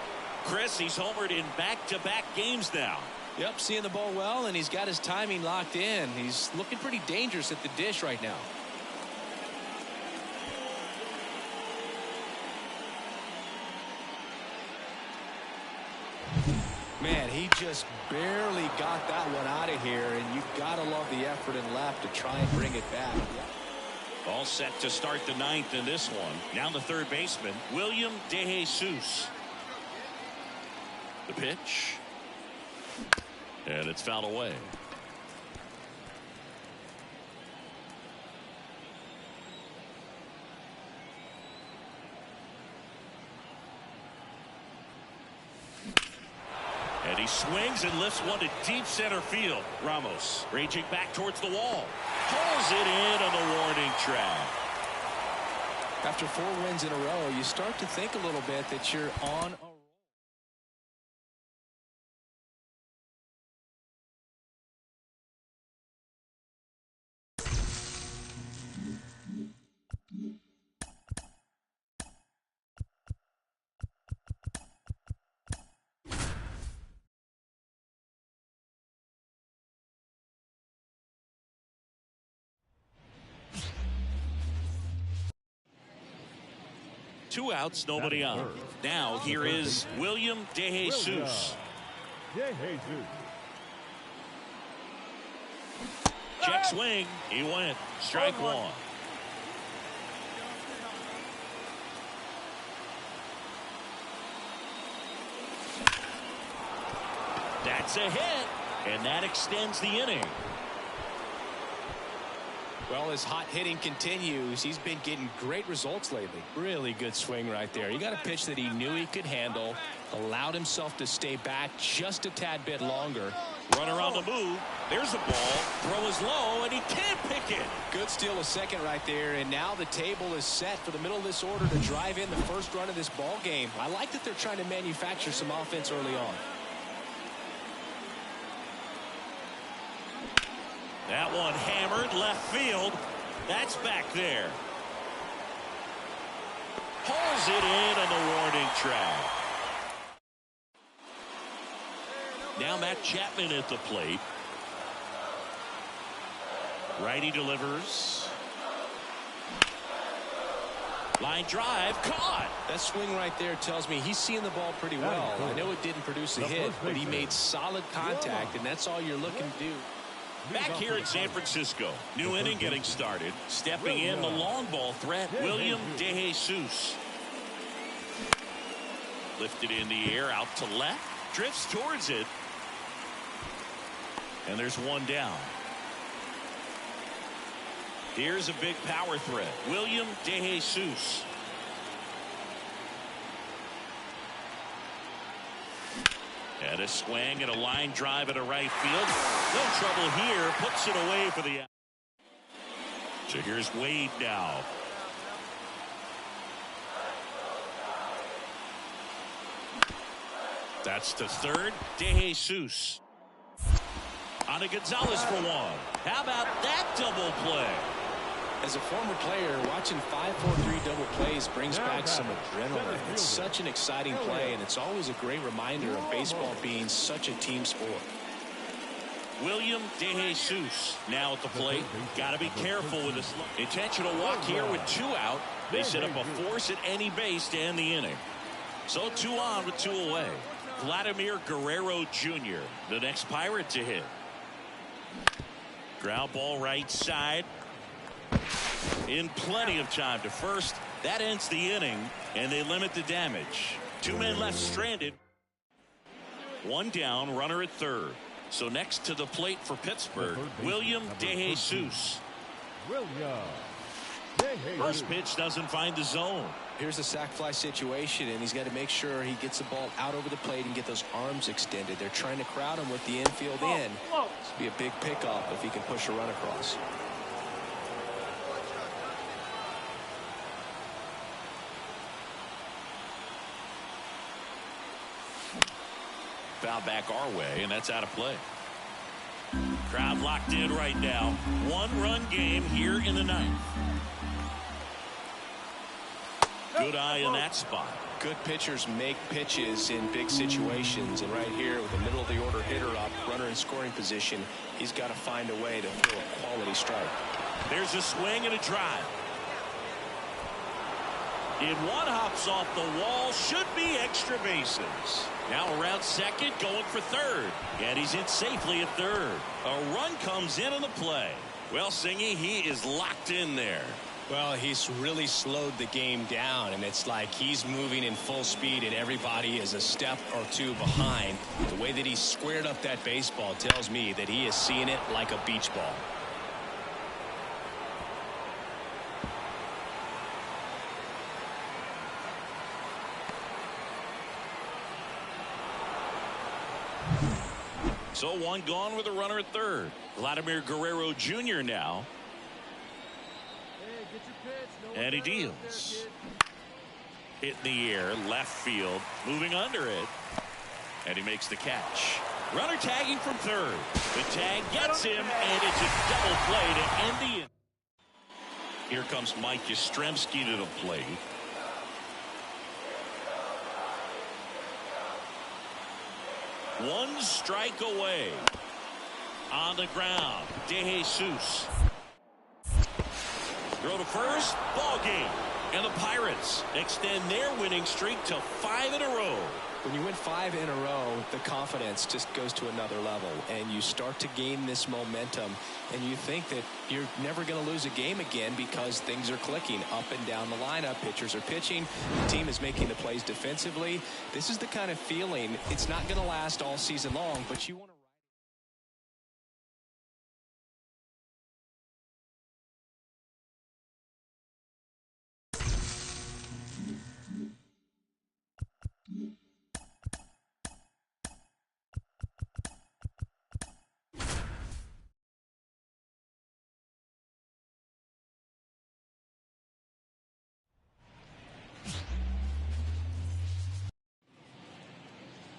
Chris, he's homered in back-to-back games now. Yep, seeing the ball well, and he's got his timing locked in. He's looking pretty dangerous at the dish right now. Man, he just barely got that one out of here, and you've got to love the effort in left to try and bring it back. All set to start the 9th in this one. Now the third baseman, William DeJesus. The pitch. And it's fouled away. And he swings and lifts one to deep center field. Ramos raging back towards the wall. Pulls it in on the warning track. After 4 wins in a row, you start to think a little bit that you're on a roll. Two outs, nobody on. Now here is William DeJesus. Check swing. He went. Strike 1. That's a hit. And that extends the inning. Well, his hot hitting continues. He's been getting great results lately. Really good swing right there. He got a pitch that he knew he could handle, allowed himself to stay back just a tad bit longer. Runner on the move. There's a ball. Throw is low, and he can't pick it. Good steal a second right there, and now the table is set for the middle of this order to drive in the first run of this ball game. I like that they're trying to manufacture some offense early on. That one hammered left field. That's back there. Pulls it in on the warning track. Now Matt Chapman at the plate. Righty delivers. Line drive caught. That swing right there tells me he's seeing the ball pretty well. I know it didn't produce a hit, but he made solid contact, and that's all you're looking to do. Back here in San Francisco, new inning getting started. Stepping in the long ball threat, William De Jesus. Lifted in the air, out to left, drifts towards it, and there's one down. Here's a big power threat, William De Jesus. And a swing and a line drive at a right field. No trouble here. Puts it away for the out. So here's Wade now. That's to third. De Jesus. On to Gonzalez for one. How about that double play? As a former player, watching 5-4-3 double plays brings back some adrenaline. It's such an exciting play, and it's always a great reminder of baseball being such a team sport. William De Jesus now at the plate. Got to be careful with this intentional walk here with 2 out. They set up a force at any base to end the inning. So 2 on with 2 away. Vladimir Guerrero Jr., the next Pirate to hit. Ground ball right side. In plenty of time to first. That ends the inning, and they limit the damage. 2 men left stranded. 1 down, runner at third. So next to the plate for Pittsburgh, William De Jesus. First pitch doesn't find the zone. Here's the sac fly situation, and he's got to make sure he gets the ball out over the plate and get those arms extended. They're trying to crowd him with the infield in. This would be a big pickoff if he can push a run across. Foul back our way, and that's out of play. Crowd locked in right now. 1-run game here in the 9th. Good eye in that spot. Good pitchers make pitches in big situations, and right here with the middle of the order hitter up, runner in scoring position, he's got to find a way to throw a quality strike. There's a swing and a drive. In one hops off the wall, should be extra bases. Now around second, going for third. And he's in safely at third. A run comes in on the play. Well, Singy, he is locked in there. Well, he's really slowed the game down, and it's like he's moving in full speed, and everybody is a step or 2 behind. The way that he squared up that baseball tells me that he is seeing it like a beach ball. So 1 gone with a runner at third. Vladimir Guerrero Jr. now. And he deals. Hit in the air, left field, moving under it. And he makes the catch. Runner tagging from third. The tag gets him, and it's a double play to end the inning. Here comes Mike Yastrzemski to the plate. One strike away. On the ground, De Jesus. Throw to first, ball game. And the Pirates extend their winning streak to 5 in a row. When you win 5 in a row, the confidence just goes to another level, and you start to gain this momentum, and you think that you're never going to lose a game again because things are clicking up and down the lineup. Pitchers are pitching. The team is making the plays defensively. This is the kind of feeling. It's not going to last all season long, but you want to.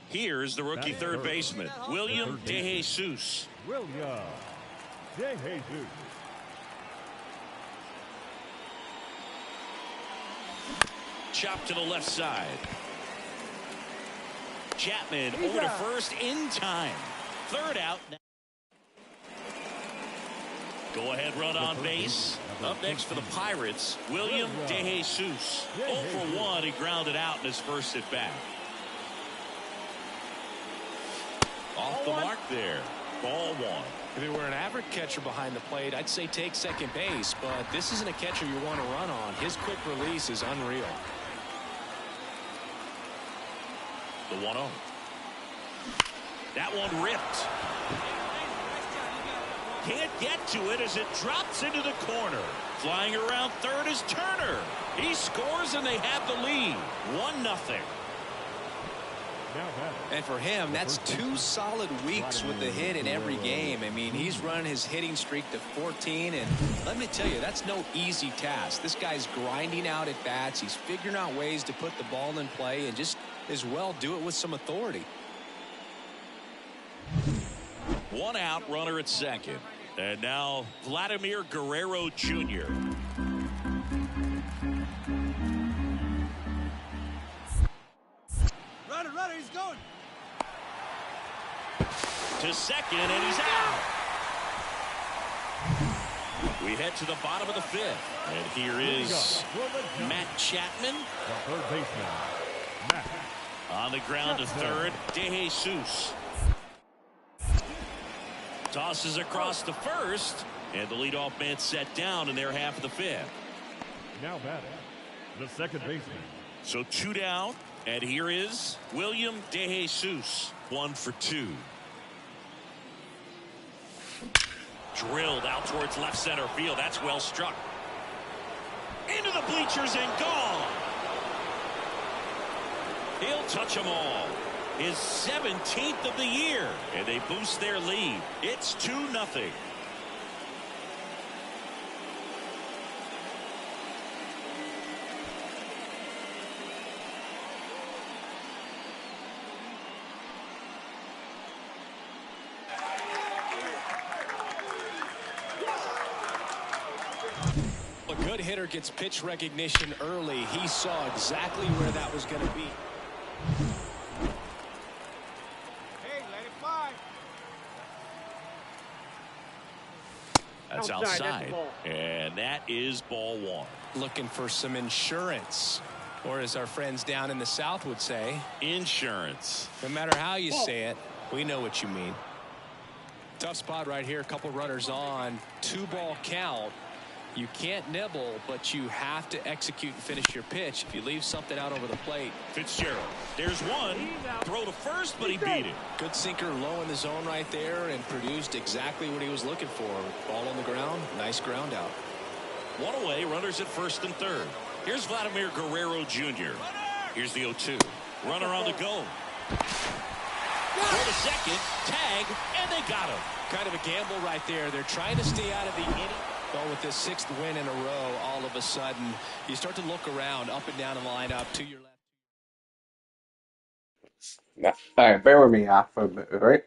Here's the rookie third baseman, William De Jesus. Jesus. Chop to the left side. Chapman over to first in time. Third out. Go ahead run on base. Up next for the Pirates, William DeJesus. 0 for 1. He grounded out in his first at bat. Off the mark there. Ball 1. If it were an average catcher behind the plate, I'd say take second base, but this isn't a catcher you want to run on. His quick release is unreal. The 1-0. That one ripped. Can't get to it as it drops into the corner. Flying around third is Turner. He scores and they have the lead. 1-0. And for him, that's 2 solid weeks with the hit in every game. I mean, he's running his hitting streak to 14, and let me tell you, that's no easy task. This guy's grinding out at bats. He's figuring out ways to put the ball in play and just as well do it with some authority. 1 out, runner at second. And now Vladimir Guerrero Jr. Runner, he's going. To second, and he's out. We head to the bottom of the 5th. And here is Matt Chapman. The third baseman, Matt. On the ground to third, DeJesus. Tosses across to first, and the leadoff man set down in their half of the 5th. Now batting, the second baseman. So 2 down, and here is William DeJesus. 1 for 2. Drilled out towards left center field. That's well struck. Into the bleachers and gone. He'll touch them all. His 17th of the year, and they boost their lead. It's 2-0. A good hitter gets pitch recognition early. He saw exactly where that was going to be. That's outside. And that is ball 1. Looking for some insurance, or as our friends down in the South would say, Insurance. no matter how you say it, we know what you mean. Tough spot right here. A couple runners on. 2-ball count. You can't nibble, but you have to execute and finish your pitch. If you leave something out over the plate. Fitzgerald. There's one. Throw to first, but he beat it. Good sinker low in the zone right there and produced exactly what he was looking for. Ball on the ground. Nice ground out. 1 away. Runners at first and third. Here's Vladimir Guerrero Jr. Here's the 0-2. Runner on the go. Throw to second. Tag. And they got him. Kind of a gamble right there. They're trying to stay out of the inning. Well, with this 6th win in a row, all of a sudden, you start to look around, up and down the lineup, to your left. All right, bear with me for a bit, right?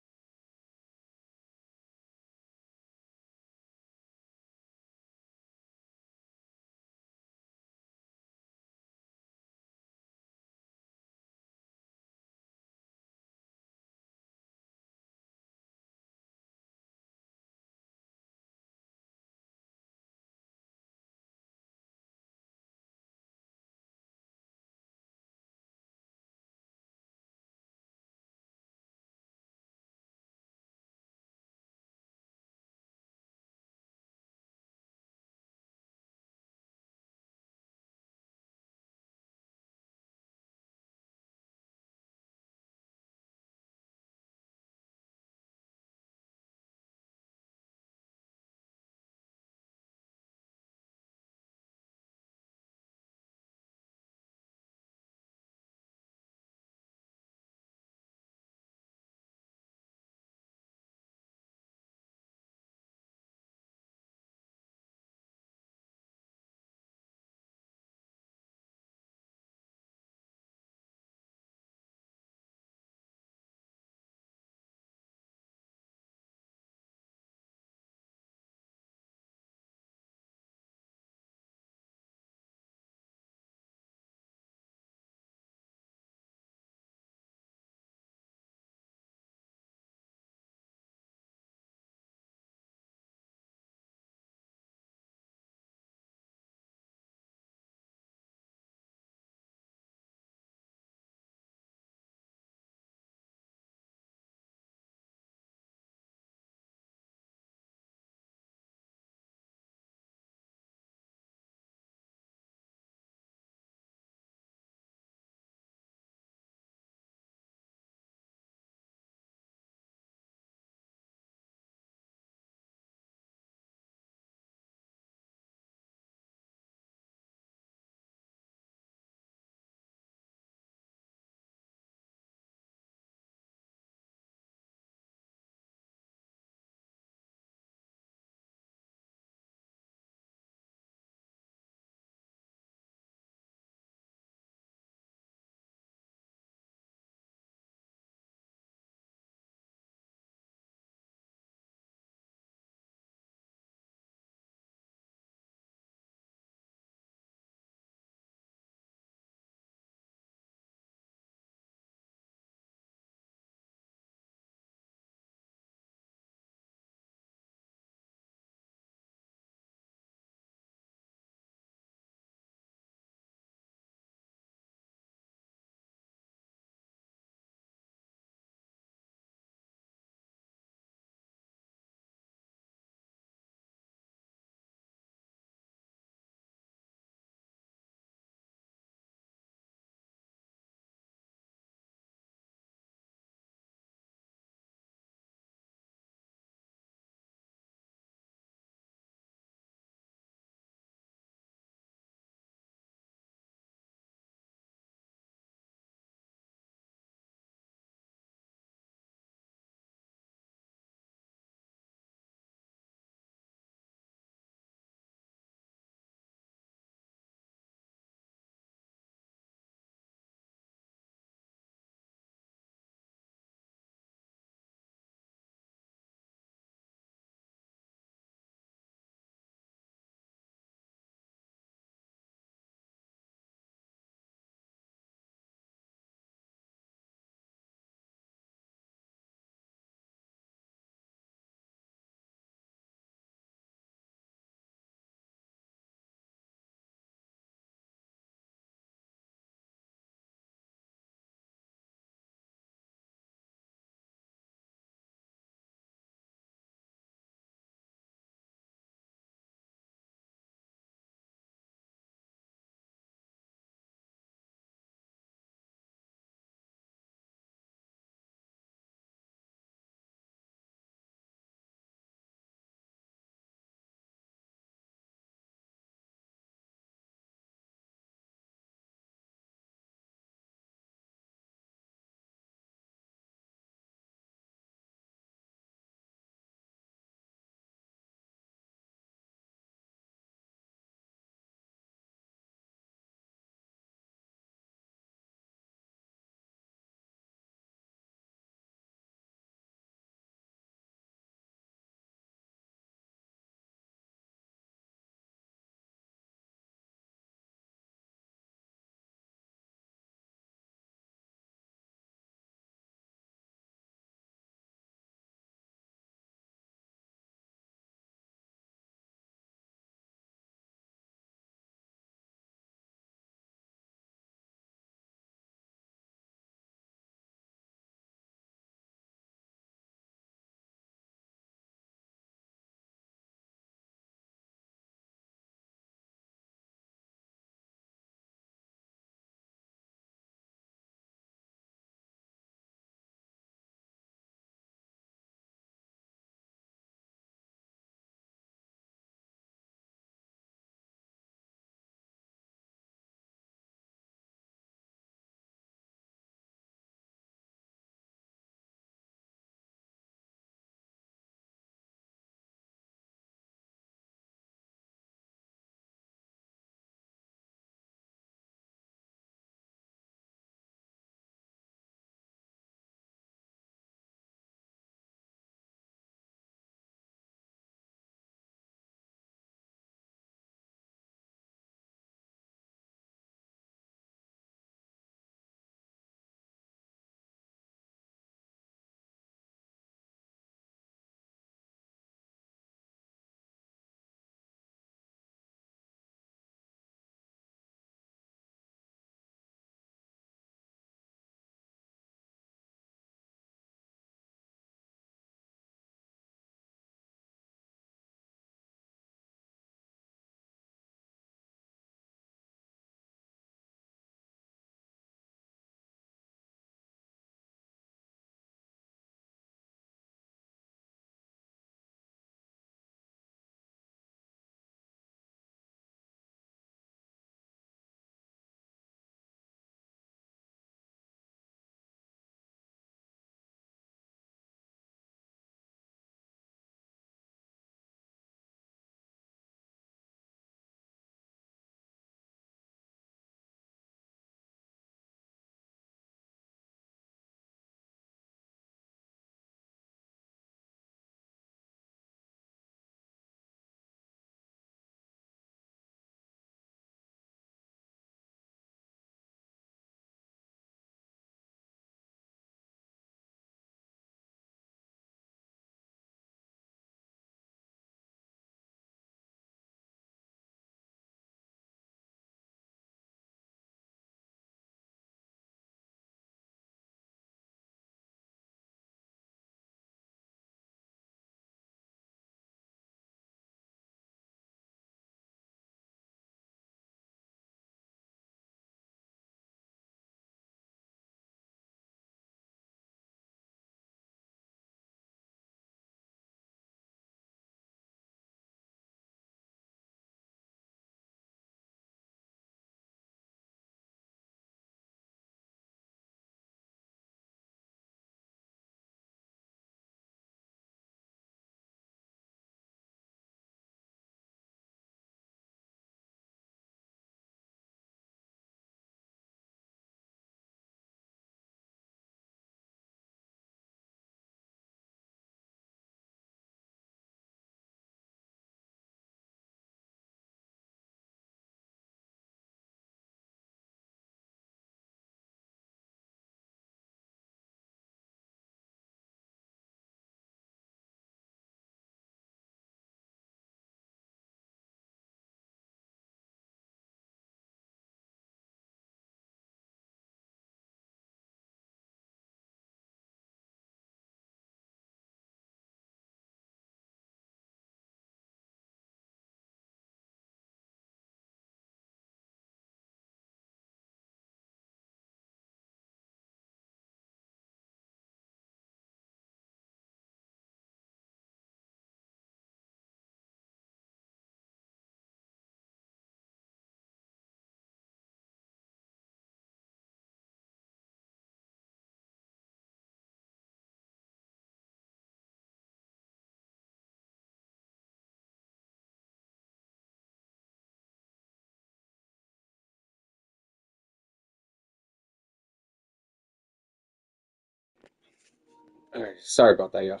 All right, sorry about that, y'all.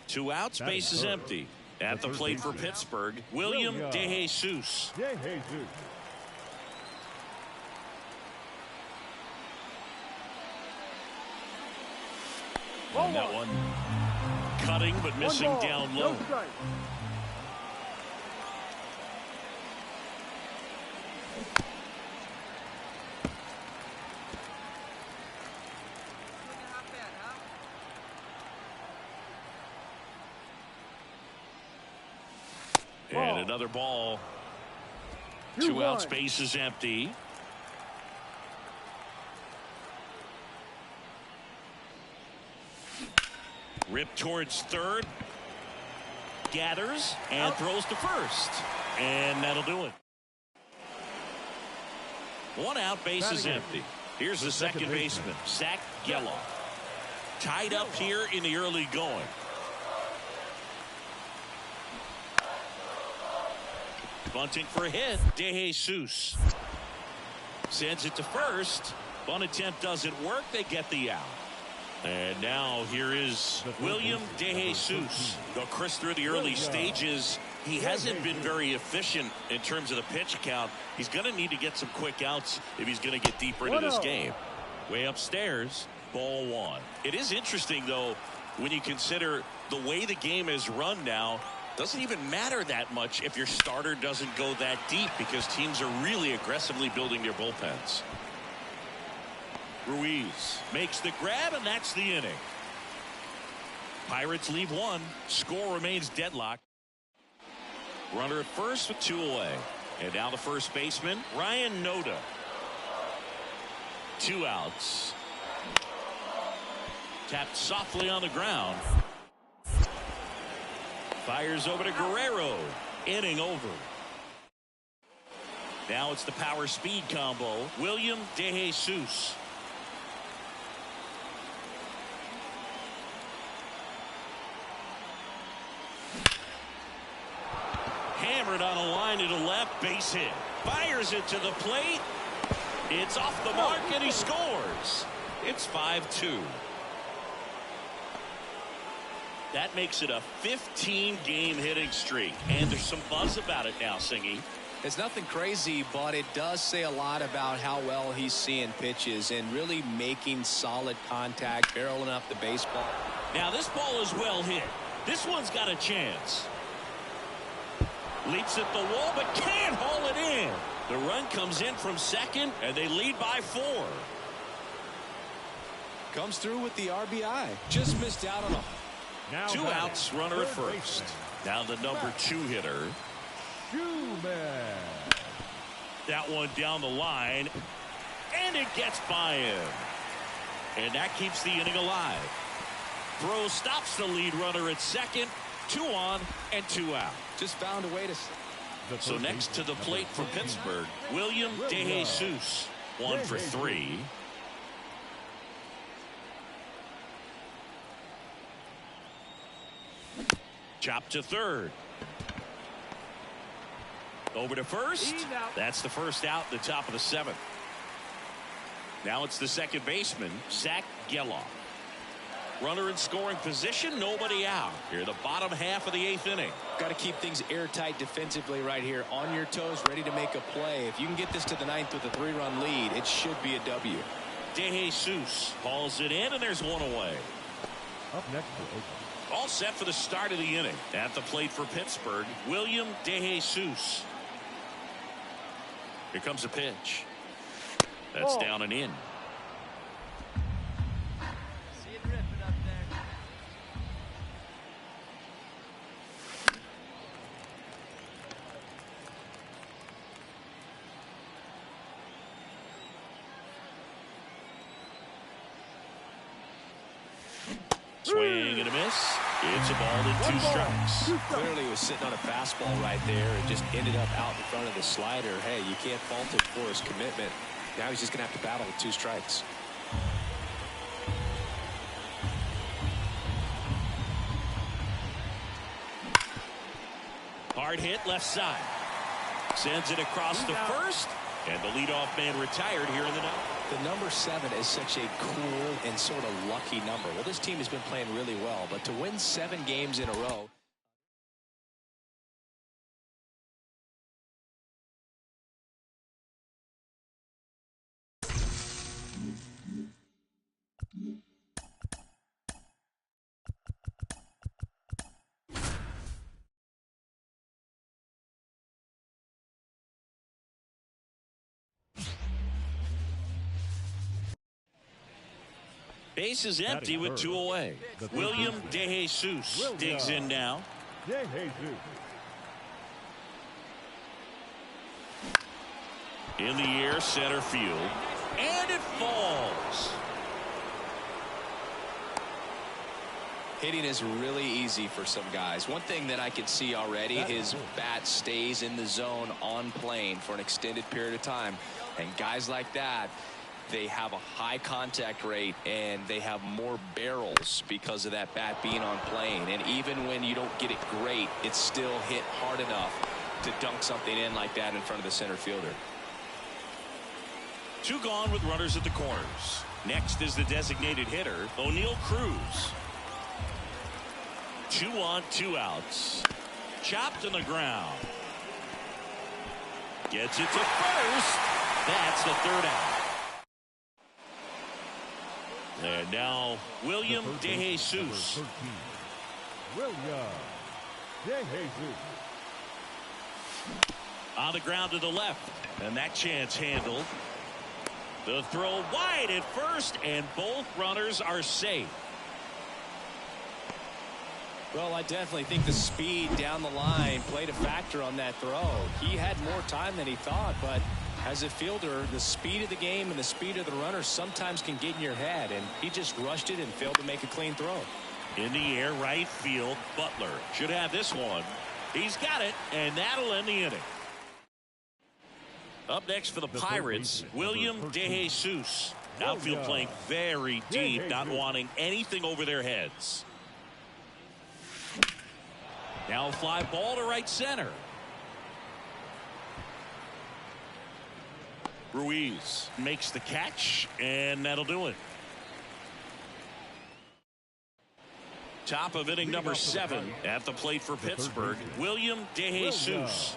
Two outs, base is empty. At the plate for Pittsburgh, William DeJesus. And that one cutting but missing down low. And another ball. 2 outs, base is empty. Ripped towards third. Gathers and throws to first. And that'll do it. 1 out, base is empty. Here's the second baseman, Zach Geloff. Tied up here in the early going. Bunting for a hit. DeJesus sends it to first. Bunt attempt doesn't work. They get the out. And now here is William DeJesus. Though Chris, through the early stages, he hasn't been very efficient in terms of the pitch count. He's going to need to get some quick outs if he's going to get deeper into this game. Way upstairs, ball 1. It is interesting, though, when you consider the way the game is run now. Doesn't even matter that much if your starter doesn't go that deep because teams are really aggressively building their bullpens. Ruiz makes the grab, and that's the inning. Pirates leave 1. Score remains deadlocked. Runner at first with 2 away. And now the first baseman, Ryan Noda. 2 outs. Tapped softly on the ground. Fires over to Guerrero. Inning over. Now it's the power speed combo. William DeJesus. Hammered on a line to the left, base hit. Fires it to the plate. It's off the mark and he scores. It's 5-2. That makes it a 15-game hitting streak. And there's some buzz about it now, Singy. It's nothing crazy, but it does say a lot about how well he's seeing pitches and really making solid contact, barreling up the baseball. Now this ball is well hit. This one's got a chance. Leaps at the wall, but can't haul it in. The run comes in from second, and they lead by 4. Comes through with the RBI. Just missed out on a... 2 outs, runner at first. Now the number 2 hitter. That one down the line, and it gets by him. And that keeps the inning alive. Throw stops the lead runner at second. 2 on and 2 out. Just found a way to... So next to the plate for Pittsburgh, William DeJesus. 1 for 3. Chop to third. Over to first. That's the first out, the top of the 7th. Now it's the second baseman, Zach Geloff. Runner in scoring position, nobody out. Here, the bottom half of the 8th inning. Got to keep things airtight defensively right here. On your toes, ready to make a play. If you can get this to the 9th with a 3-run lead, it should be a W. DeJesus hauls it in, and there's 1 away. Up next for Oakland. All set for the start of the inning. At the plate for Pittsburgh, William DeJesus. Here comes a pitch. That's down and in. Swing and a miss. gets a ball in 2 strikes. Clearly was sitting on a fastball right there and just ended up out in front of the slider. Hey, you can't fault him for his commitment. Now he's just going to have to battle with 2 strikes. Hard hit left side. Sends it across the first. And the leadoff man retired here in the ninth. The number 7 is such a cool and sort of lucky number. Well, this team has been playing really well, but to win 7 games in a row. Base is empty with 2 away. William DeJesus digs in now. In the air, center field. And it falls. Hitting is really easy for some guys. One thing that I can see already, his bat stays in the zone on plane for an extended period of time. And guys like that, they have a high contact rate and they have more barrels because of that bat being on plane. And even when you don't get it great, it's still hit hard enough to dunk something in like that in front of the center fielder. 2 gone with runners at the corners. Next is the designated hitter, O'Neal Cruz. 2 on, 2 outs. Chopped on the ground. Gets it to first. That's the 3rd out. And now William DeJesus. William DeJesus. On the ground to the left. And that chance handled. The throw wide at first, and both runners are safe. Well, I definitely think the speed down the line played a factor on that throw. He had more time than he thought, but as a fielder, the speed of the game and the speed of the runner sometimes can get in your head, and he just rushed it and failed to make a clean throw. In the air, right field, Butler should have this one. He's got it, and that'll end the inning. Up next for the Pirates, William DeJesus. Outfield playing very deep, not wanting anything over their heads. Now a fly ball to right center. Ruiz makes the catch, and that'll do it. Top of inning number 7 at the plate for Pittsburgh, William DeJesus.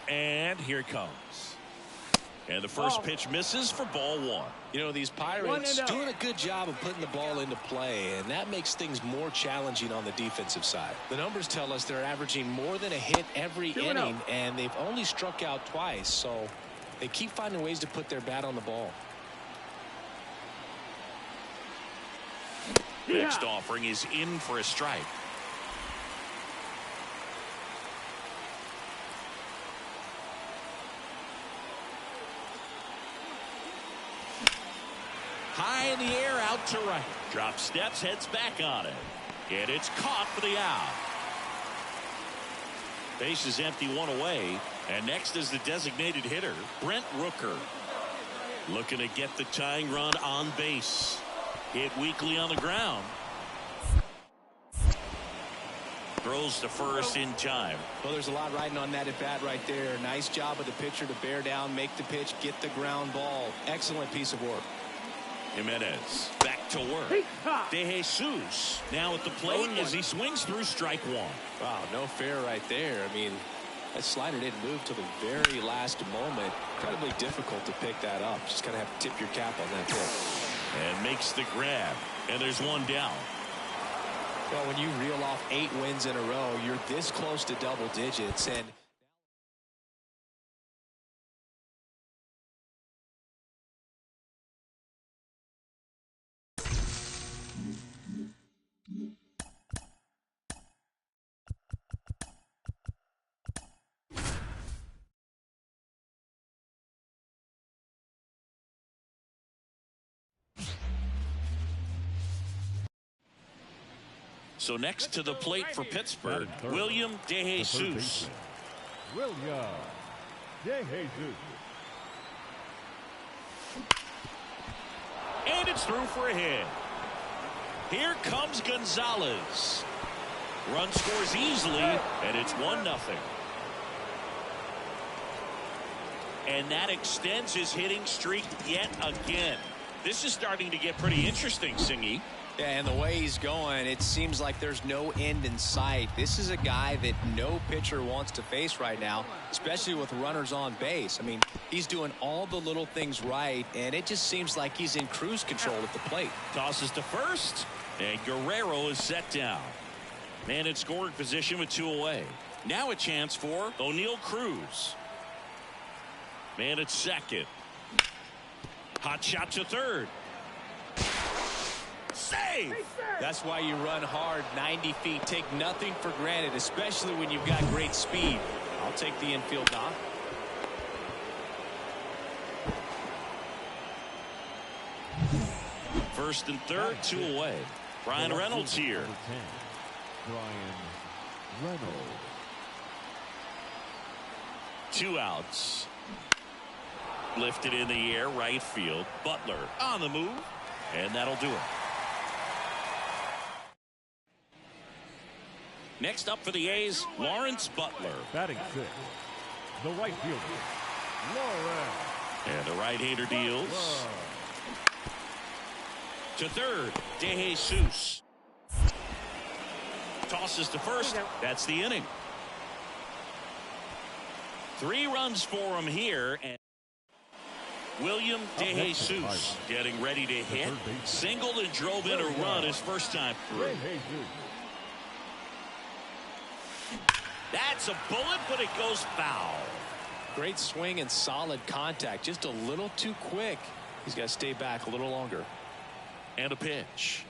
And here it comes. And the first pitch misses for ball 1. You know, these Pirates doing a good job of putting the ball into play, and that makes things more challenging on the defensive side. The numbers tell us they're averaging more than a hit every inning, and they've only struck out twice, so they keep finding ways to put their bat on the ball. Next offering is in for a strike. High in the air, out to right. Drop steps, heads back on it. And it's caught for the out. Base is empty, 1 away. And next is the designated hitter, Brent Rooker. Looking to get the tying run on base. Hit weakly on the ground. Throws to first in time. Well, there's a lot riding on that at bat right there. Nice job of the pitcher to bear down, make the pitch, get the ground ball. Excellent piece of work. Jimenez back to work. DeJesus now at the plate as he swings through strike 1. Wow, no fair right there. I mean, that slider didn't move till the very last moment. Incredibly difficult to pick that up. Just gotta have to tip your cap on that pitch. And makes the grab. And there's 1 down. Well, when you reel off 8 wins in a row, you're this close to double digits, and So next to the plate for Pittsburgh, William DeJesus. William DeJesus. And it's through for a hit. Here comes Gonzalez. Run scores easily, and it's 1-0. And that extends his hitting streak yet again. This is starting to get pretty interesting, Singy. Yeah, and the way he's going, it seems like there's no end in sight. This is a guy that no pitcher wants to face right now, especially with runners on base. I mean, he's doing all the little things right, and it just seems like he's in cruise control at the plate. Tosses to first, and Guerrero is set down. Man in scoring position with 2 away. Now a chance for O'Neal Cruz. Man at second. Hot shot to third. Save! That's why you run hard 90 feet. Take nothing for granted, especially when you've got great speed. I'll take the infield knock. First and third, 2 away. Brian Reynolds here. Brian Reynolds. 2 outs. Lifted in the air, right field. Butler on the move, and that'll do it. Next up for the A's, Lawrence Butler. Batting 6, the right fielder, Lawrence. And the right-hander deals. To third, DeJesus. Tosses to first. That's the inning. 3 runs for him here. And William DeJesus getting ready to hit. Singled and drove in a run his first time through. That's a bullet, but it goes foul. Great swing and solid contact. Just a little too quick. He's got to stay back a little longer. And a pitch.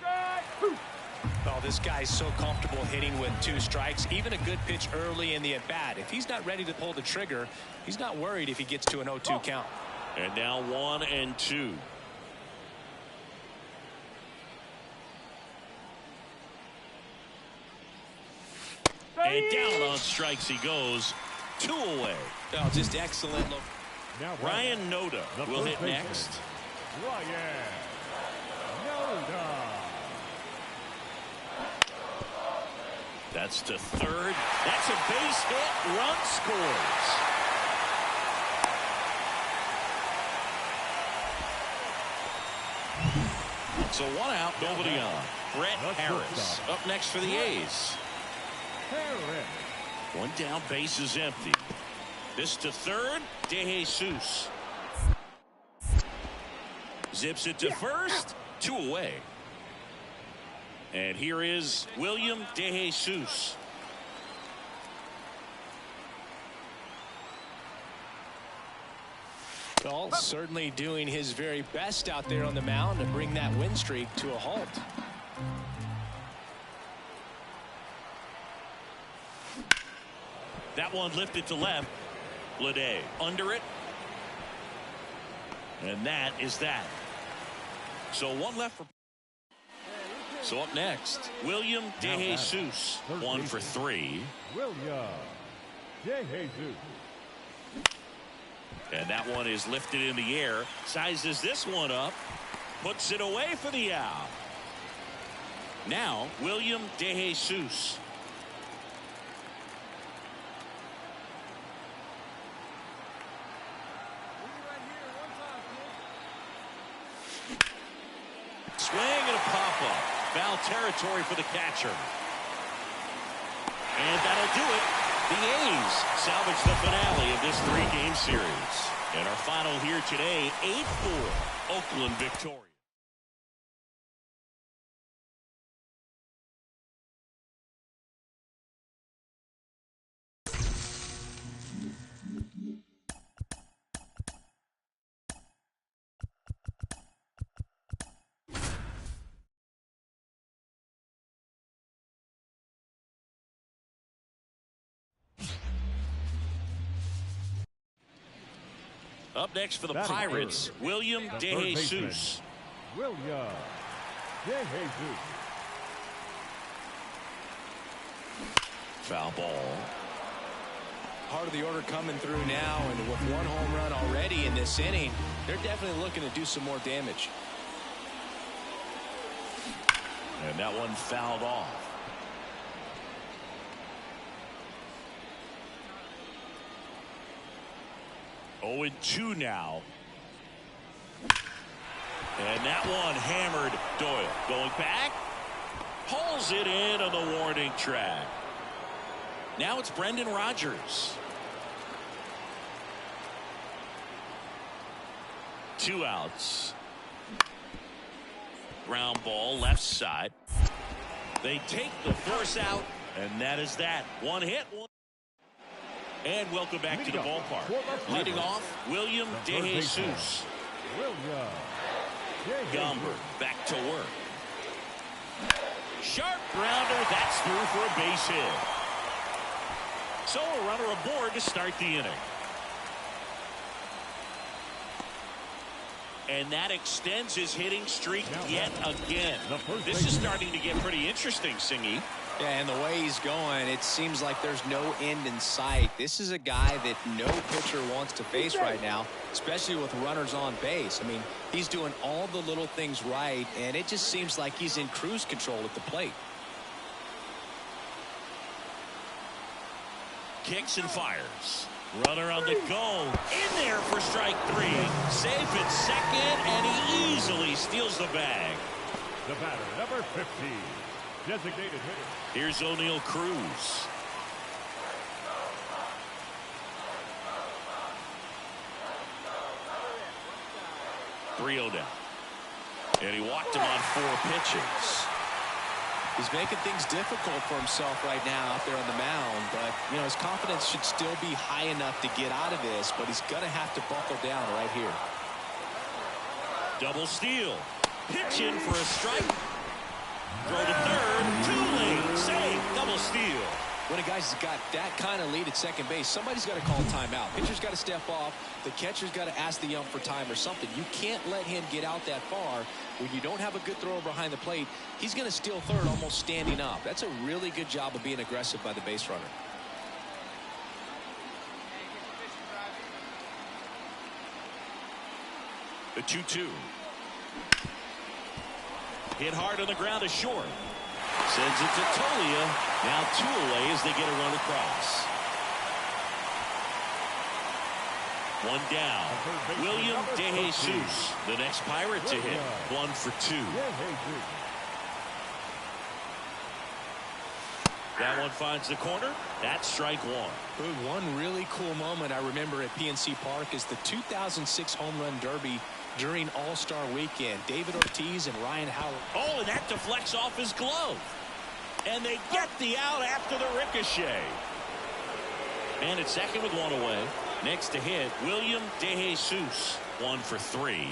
Oh, this guy's so comfortable hitting with 2 strikes. Even a good pitch early in the at-bat. If he's not ready to pull the trigger, he's not worried if he gets to an 0-2 count. And now 1-2. And down on strikes he goes. 2 away. Oh, just excellent look. Now Ryan Noda will hit next. Ryan Noda. That's to third. That's a base hit. Run scores. So 1 out, nobody on. Brett Harris up next for the A's. Harris. 1 down, base is empty. This to third, DeJesus. Zips it to first, 2 away. And here is William DeJesus. Well, certainly doing his very best out there on the mound to bring that win streak to a halt. That one lifted to left. Lede under it. And that is that. So 1 left for. So up next, William DeJesus. 1 for 3. William DeJesus. And that one is lifted in the air. Sizes this one up. Puts it away for the out. Now, William DeJesus. Swing and a pop-up. Foul territory for the catcher. And that'll do it. The A's salvage the finale of this 3-game series. And our final here today, 8-4, Oakland victorious. Up next for the Pirates, William DeJesus. William DeJesus. Foul ball. Part of the order coming through now, and with one home run already in this inning, they're definitely looking to do some more damage. And that one fouled off. Oh, 2 now. And that one hammered. Doyle going back. Pulls it in on the warning track. Now it's Brendan Rodgers. 2 outs. Ground ball left side. They take the force out, and that is that. One hit. And welcome back to the ballpark. Leading off, William DeJesus. Gumber back to work. Sharp grounder. That's through for a base hit. So a runner aboard to start the inning. And that extends his hitting streak yet again. This is starting to get pretty interesting, Singy. Yeah, and the way he's going, it seems like there's no end in sight. This is a guy that no pitcher wants to face right now, especially with runners on base. I mean, he's doing all the little things right, and it just seems like he's in cruise control at the plate. Kicks and fires. Runner on the go. In there for strike 3. Safe at second, and he easily steals the bag. The batter, number 15, designated hitter. Here's O'Neal Cruz. Three-0 down. And he walked him on 4 pitches. He's making things difficult for himself right now out there on the mound, but you know, his confidence should still be high enough to get out of this, but he's going to have to buckle down right here. Double steal. Pitch in for a strike. Throw to third. Too late. Save. Double steal. When a guy's got that kind of lead at second base, somebody's got to call timeout. Pitcher's got to step off. The catcher's got to ask the ump for time or something. You can't let him get out that far. When you don't have a good thrower behind the plate, he's going to steal third almost standing up. That's a really good job of being aggressive by the base runner. The 2-2. Hit hard on the ground is short. Sends it to Tolia. Now 2 away as they get a run across. 1 down. William DeJesus, the next Pirate to hit. 1 for 2. That one finds the corner. That's strike 1. One really cool moment I remember at PNC Park is the 2006 Home Run Derby during All-Star Weekend. David Ortiz and Ryan Howard. Oh, and that deflects off his glove. And they get the out after the ricochet. And at second with 1 away. Next to hit, William DeJesus. 1 for 3.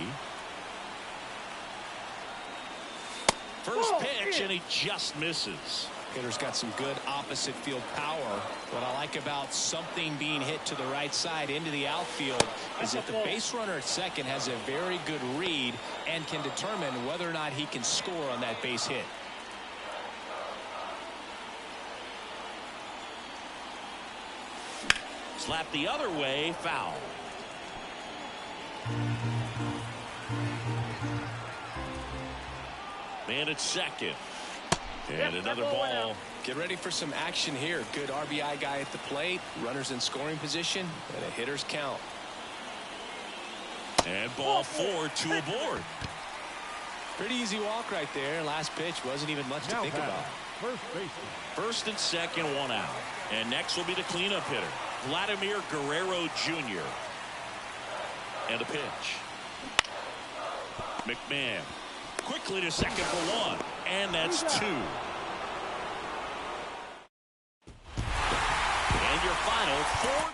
First pitch, and he just misses. Hitter's got some good opposite field power. What I like about something being hit to the right side into the outfield is that the base runner at second has a very good read and can determine whether or not he can score on that base hit. Slap the other way, foul. Man at second. And another ball. Get ready for some action here. Good RBI guy at the plate. Runners in scoring position. And a hitter's count. And ball 4, 2 aboard. Pretty easy walk right there. Last pitch wasn't even much to think about. First and second, 1 out. And next will be the cleanup hitter, Vladimir Guerrero Jr. And a pitch. McMahon quickly to second for 1. And that's 2. And your final 4-2.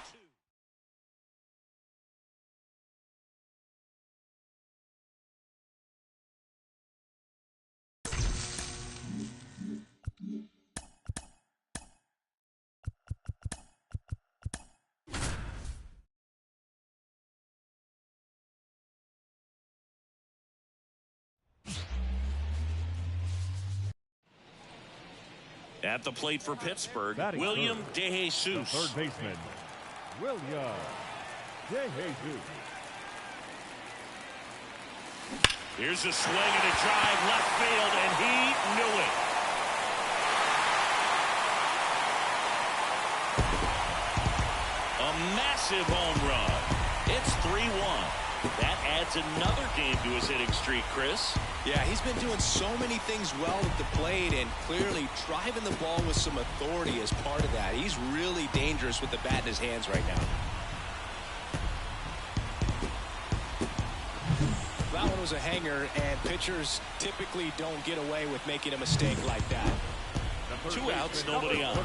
At the plate for Pittsburgh, Batting William third, De the Jesus. third baseman, William De Jesus. Here's a swing and a drive left field, and he knew it. A massive home run. It's 3-1. That adds another game to his hitting streak, Chris. Yeah, he's been doing so many things well at the plate and clearly driving the ball with some authority as part of that. He's really dangerous with the bat in his hands right now. That one was a hanger, and pitchers typically don't get away with making a mistake like that. 2 outs, nobody on.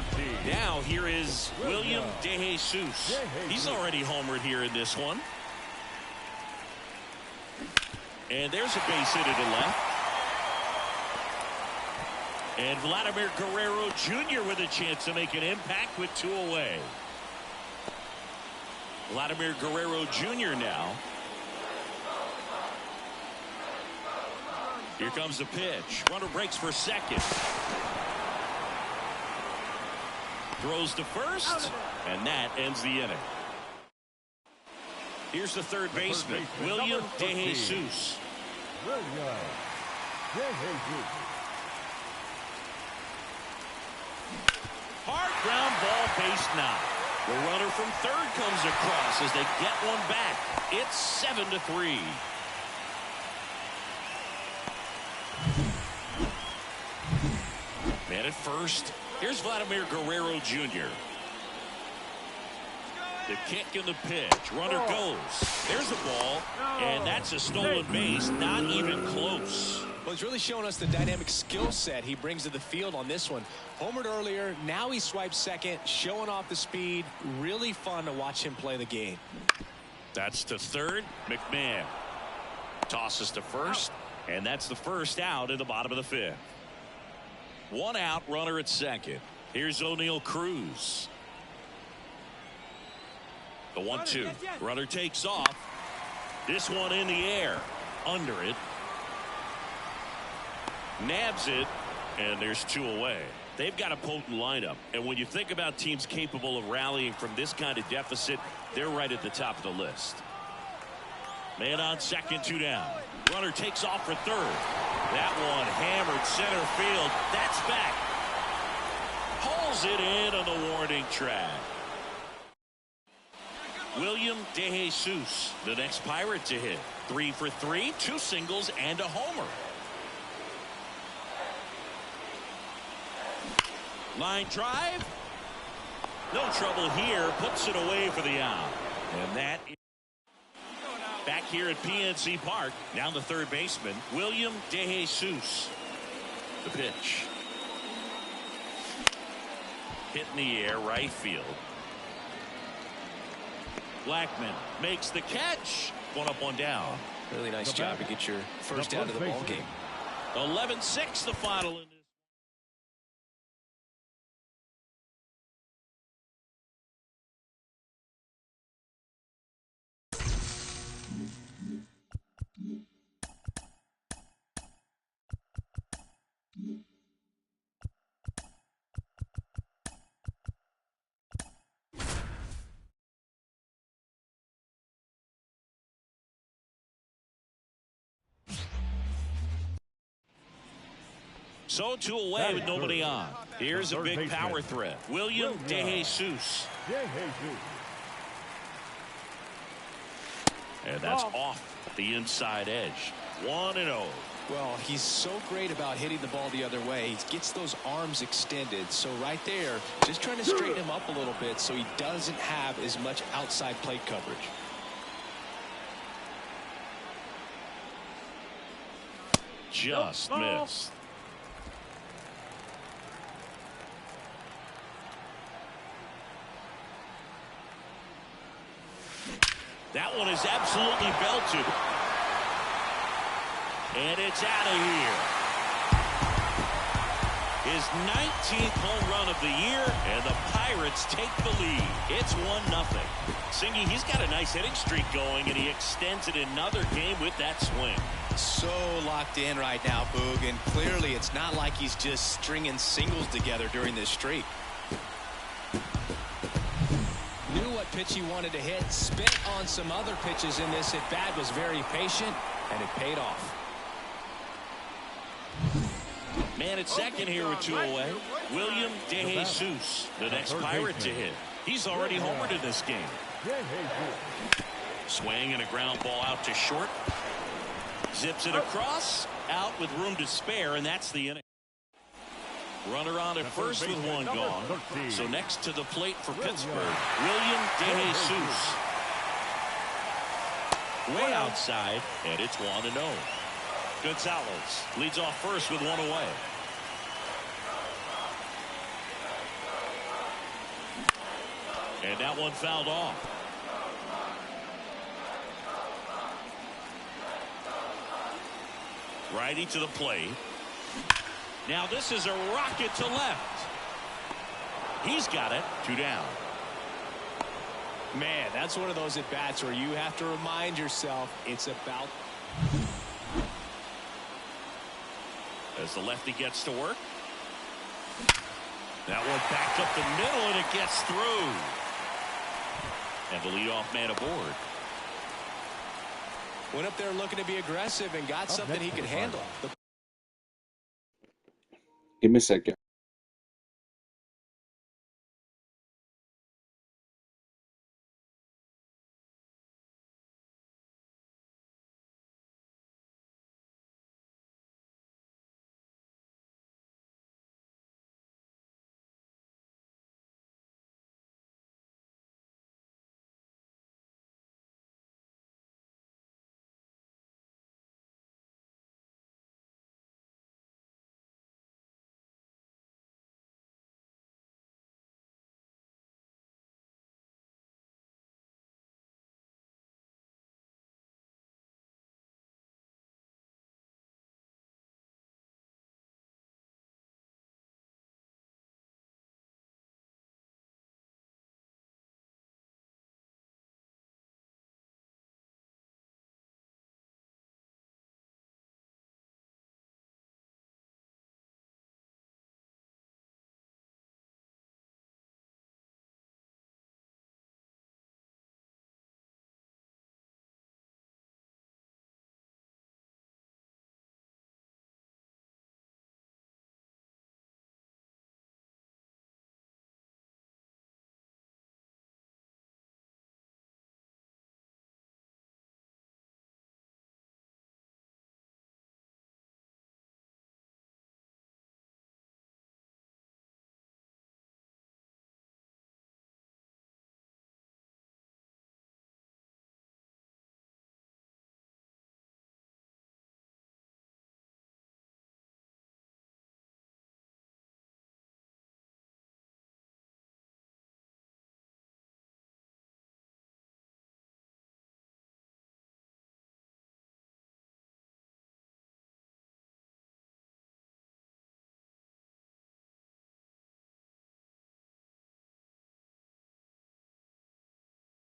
Now here is William De Jesus. He's already homered here in this one. And there's a base hit to the left. And Vladimir Guerrero Jr. with a chance to make an impact with 2 away. Vladimir Guerrero Jr. now. Here comes the pitch. Runner breaks for second. Throws to first. And that ends the inning. Here's the third baseman, William De Jesus. William De Jesus. Hard ground ball, base knock. The runner from third comes across as they get one back. It's 7-3. Man at first. Here's Vladimir Guerrero Jr. The kick and the pitch. Runner goes. There's the ball. And that's a stolen base. Not even close. Well, he's really showing us the dynamic skill set he brings to the field on this one. Homered earlier. Now he swipes second. Showing off the speed. Really fun to watch him play the game. That's to third. McMahon tosses to first. And that's the first out in the bottom of the fifth. 1 out, runner at second. Here's O'Neal Cruz. The 1-2. Runner takes off. This one in the air. Under it. Nabs it. And there's 2 away. They've got a potent lineup. And when you think about teams capable of rallying from this kind of deficit, they're right at the top of the list. Man on second, 2 down. Runner takes off for third. That one hammered center field. That's back. Pulls it in on the warning track. William De Jesus, the next Pirate to hit. 3 for 3, 2 singles and a homer. Line drive. No trouble here. Puts it away for the out. And that is back here at PNC Park. Now the third baseman, William De Jesus. The pitch. Hit in the air, right field. Blackman makes the catch. 1 up, 1 down. Really nice job to get your first out of the ball game. 11-6 the final in this. So 2 away with nobody on. Here's a big power threat. William De Jesus. And that's off the inside edge. 1-0. Well, he's so great about hitting the ball the other way. He gets those arms extended. So right there, just trying to straighten him up a little bit so he doesn't have as much outside plate coverage. Just missed. That one is absolutely belted. And it's out of here. His 19th home run of the year, and the Pirates take the lead. It's 1-0. Singy, he's got a nice hitting streak going, and he extends it another game with that swing. So locked in right now, Boog, and clearly it's not like he's just stringing singles together during this streak. Knew what pitch he wanted to hit, spit on some other pitches in this at bat, was very patient, and it paid off. Man at second here with 2 away. William DeJesus, the next Pirate to hit. He's already homered in this game. Swing and a ground ball out to short. Zips it across, out with room to spare, and that's the inning. Runner on at first with one gone. So next to the plate for Pittsburgh, William DeJesus. Way outside, and it's 1-0. Gonzalez leads off first with 1 away. And that one fouled off. Righty to the plate. Now this is a rocket to left. He's got it. 2 down. Man, that's one of those at bats where you have to remind yourself it's about. As the lefty gets to work. That one back up the middle, and it gets through. And the leadoff man aboard. Went up there looking to be aggressive and got something he could handle. Give me a second.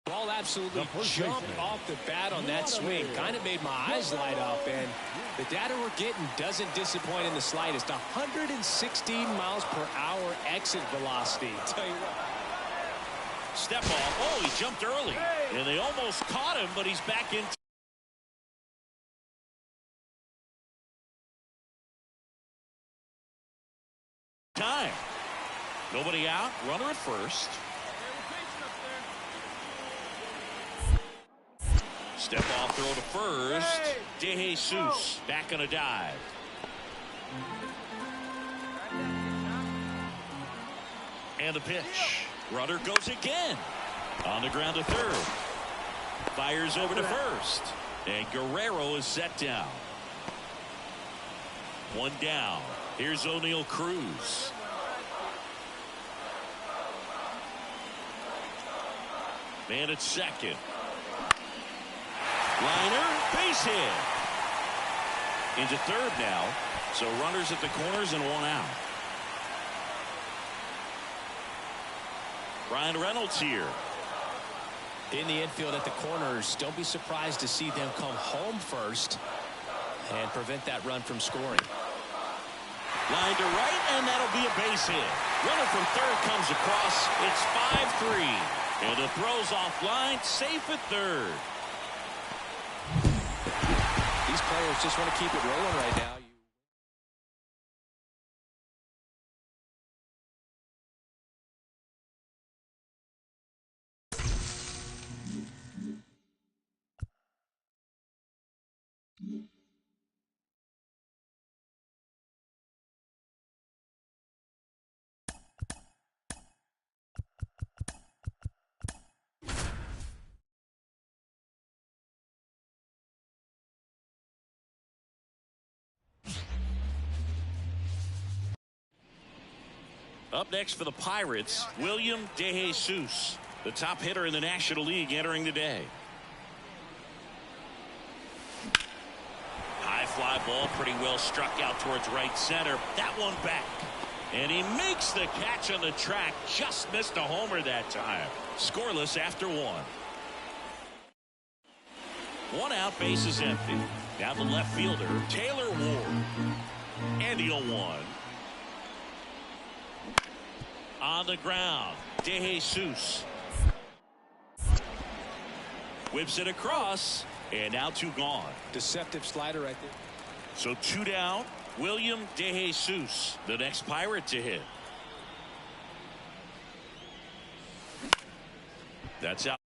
Ball absolutely jumped off the bat on that swing. Kind of made my eyes light up, and the data we're getting doesn't disappoint in the slightest. 116 miles per hour exit velocity. Tell you what. Step off. Oh, he jumped early. And they almost caught him, but he's back in. Time. Nobody out. Runner at first. Step off throw to first. DeJesus back on a dive. And the pitch. Runner goes again. On the ground to third. Fires over to first. And Guerrero is set down. 1 down. Here's O'Neal Cruz. Man at second. Liner, base hit. Into third now. So runners at the corners and 1 out. Ryan Reynolds here. In the infield at the corners, don't be surprised to see them come home first and prevent that run from scoring. Line to right, and that'll be a base hit. Runner from third comes across. It's 5-3. And the throw's offline, safe at third. These players just want to keep it rolling right now. Up next for the Pirates, William DeJesus, the top hitter in the National League entering the day. High fly ball, pretty well struck out towards right center. That one back. And he makes the catch on the track. Just missed a homer that time. Scoreless after one. One out, base is empty. Now the left fielder, Taylor Ward. And the 0-1. On the ground, DeJesus whips it across, and now 2 gone. Deceptive slider right there. So 2 down. William DeJesus, the next Pirate to hit. That's out.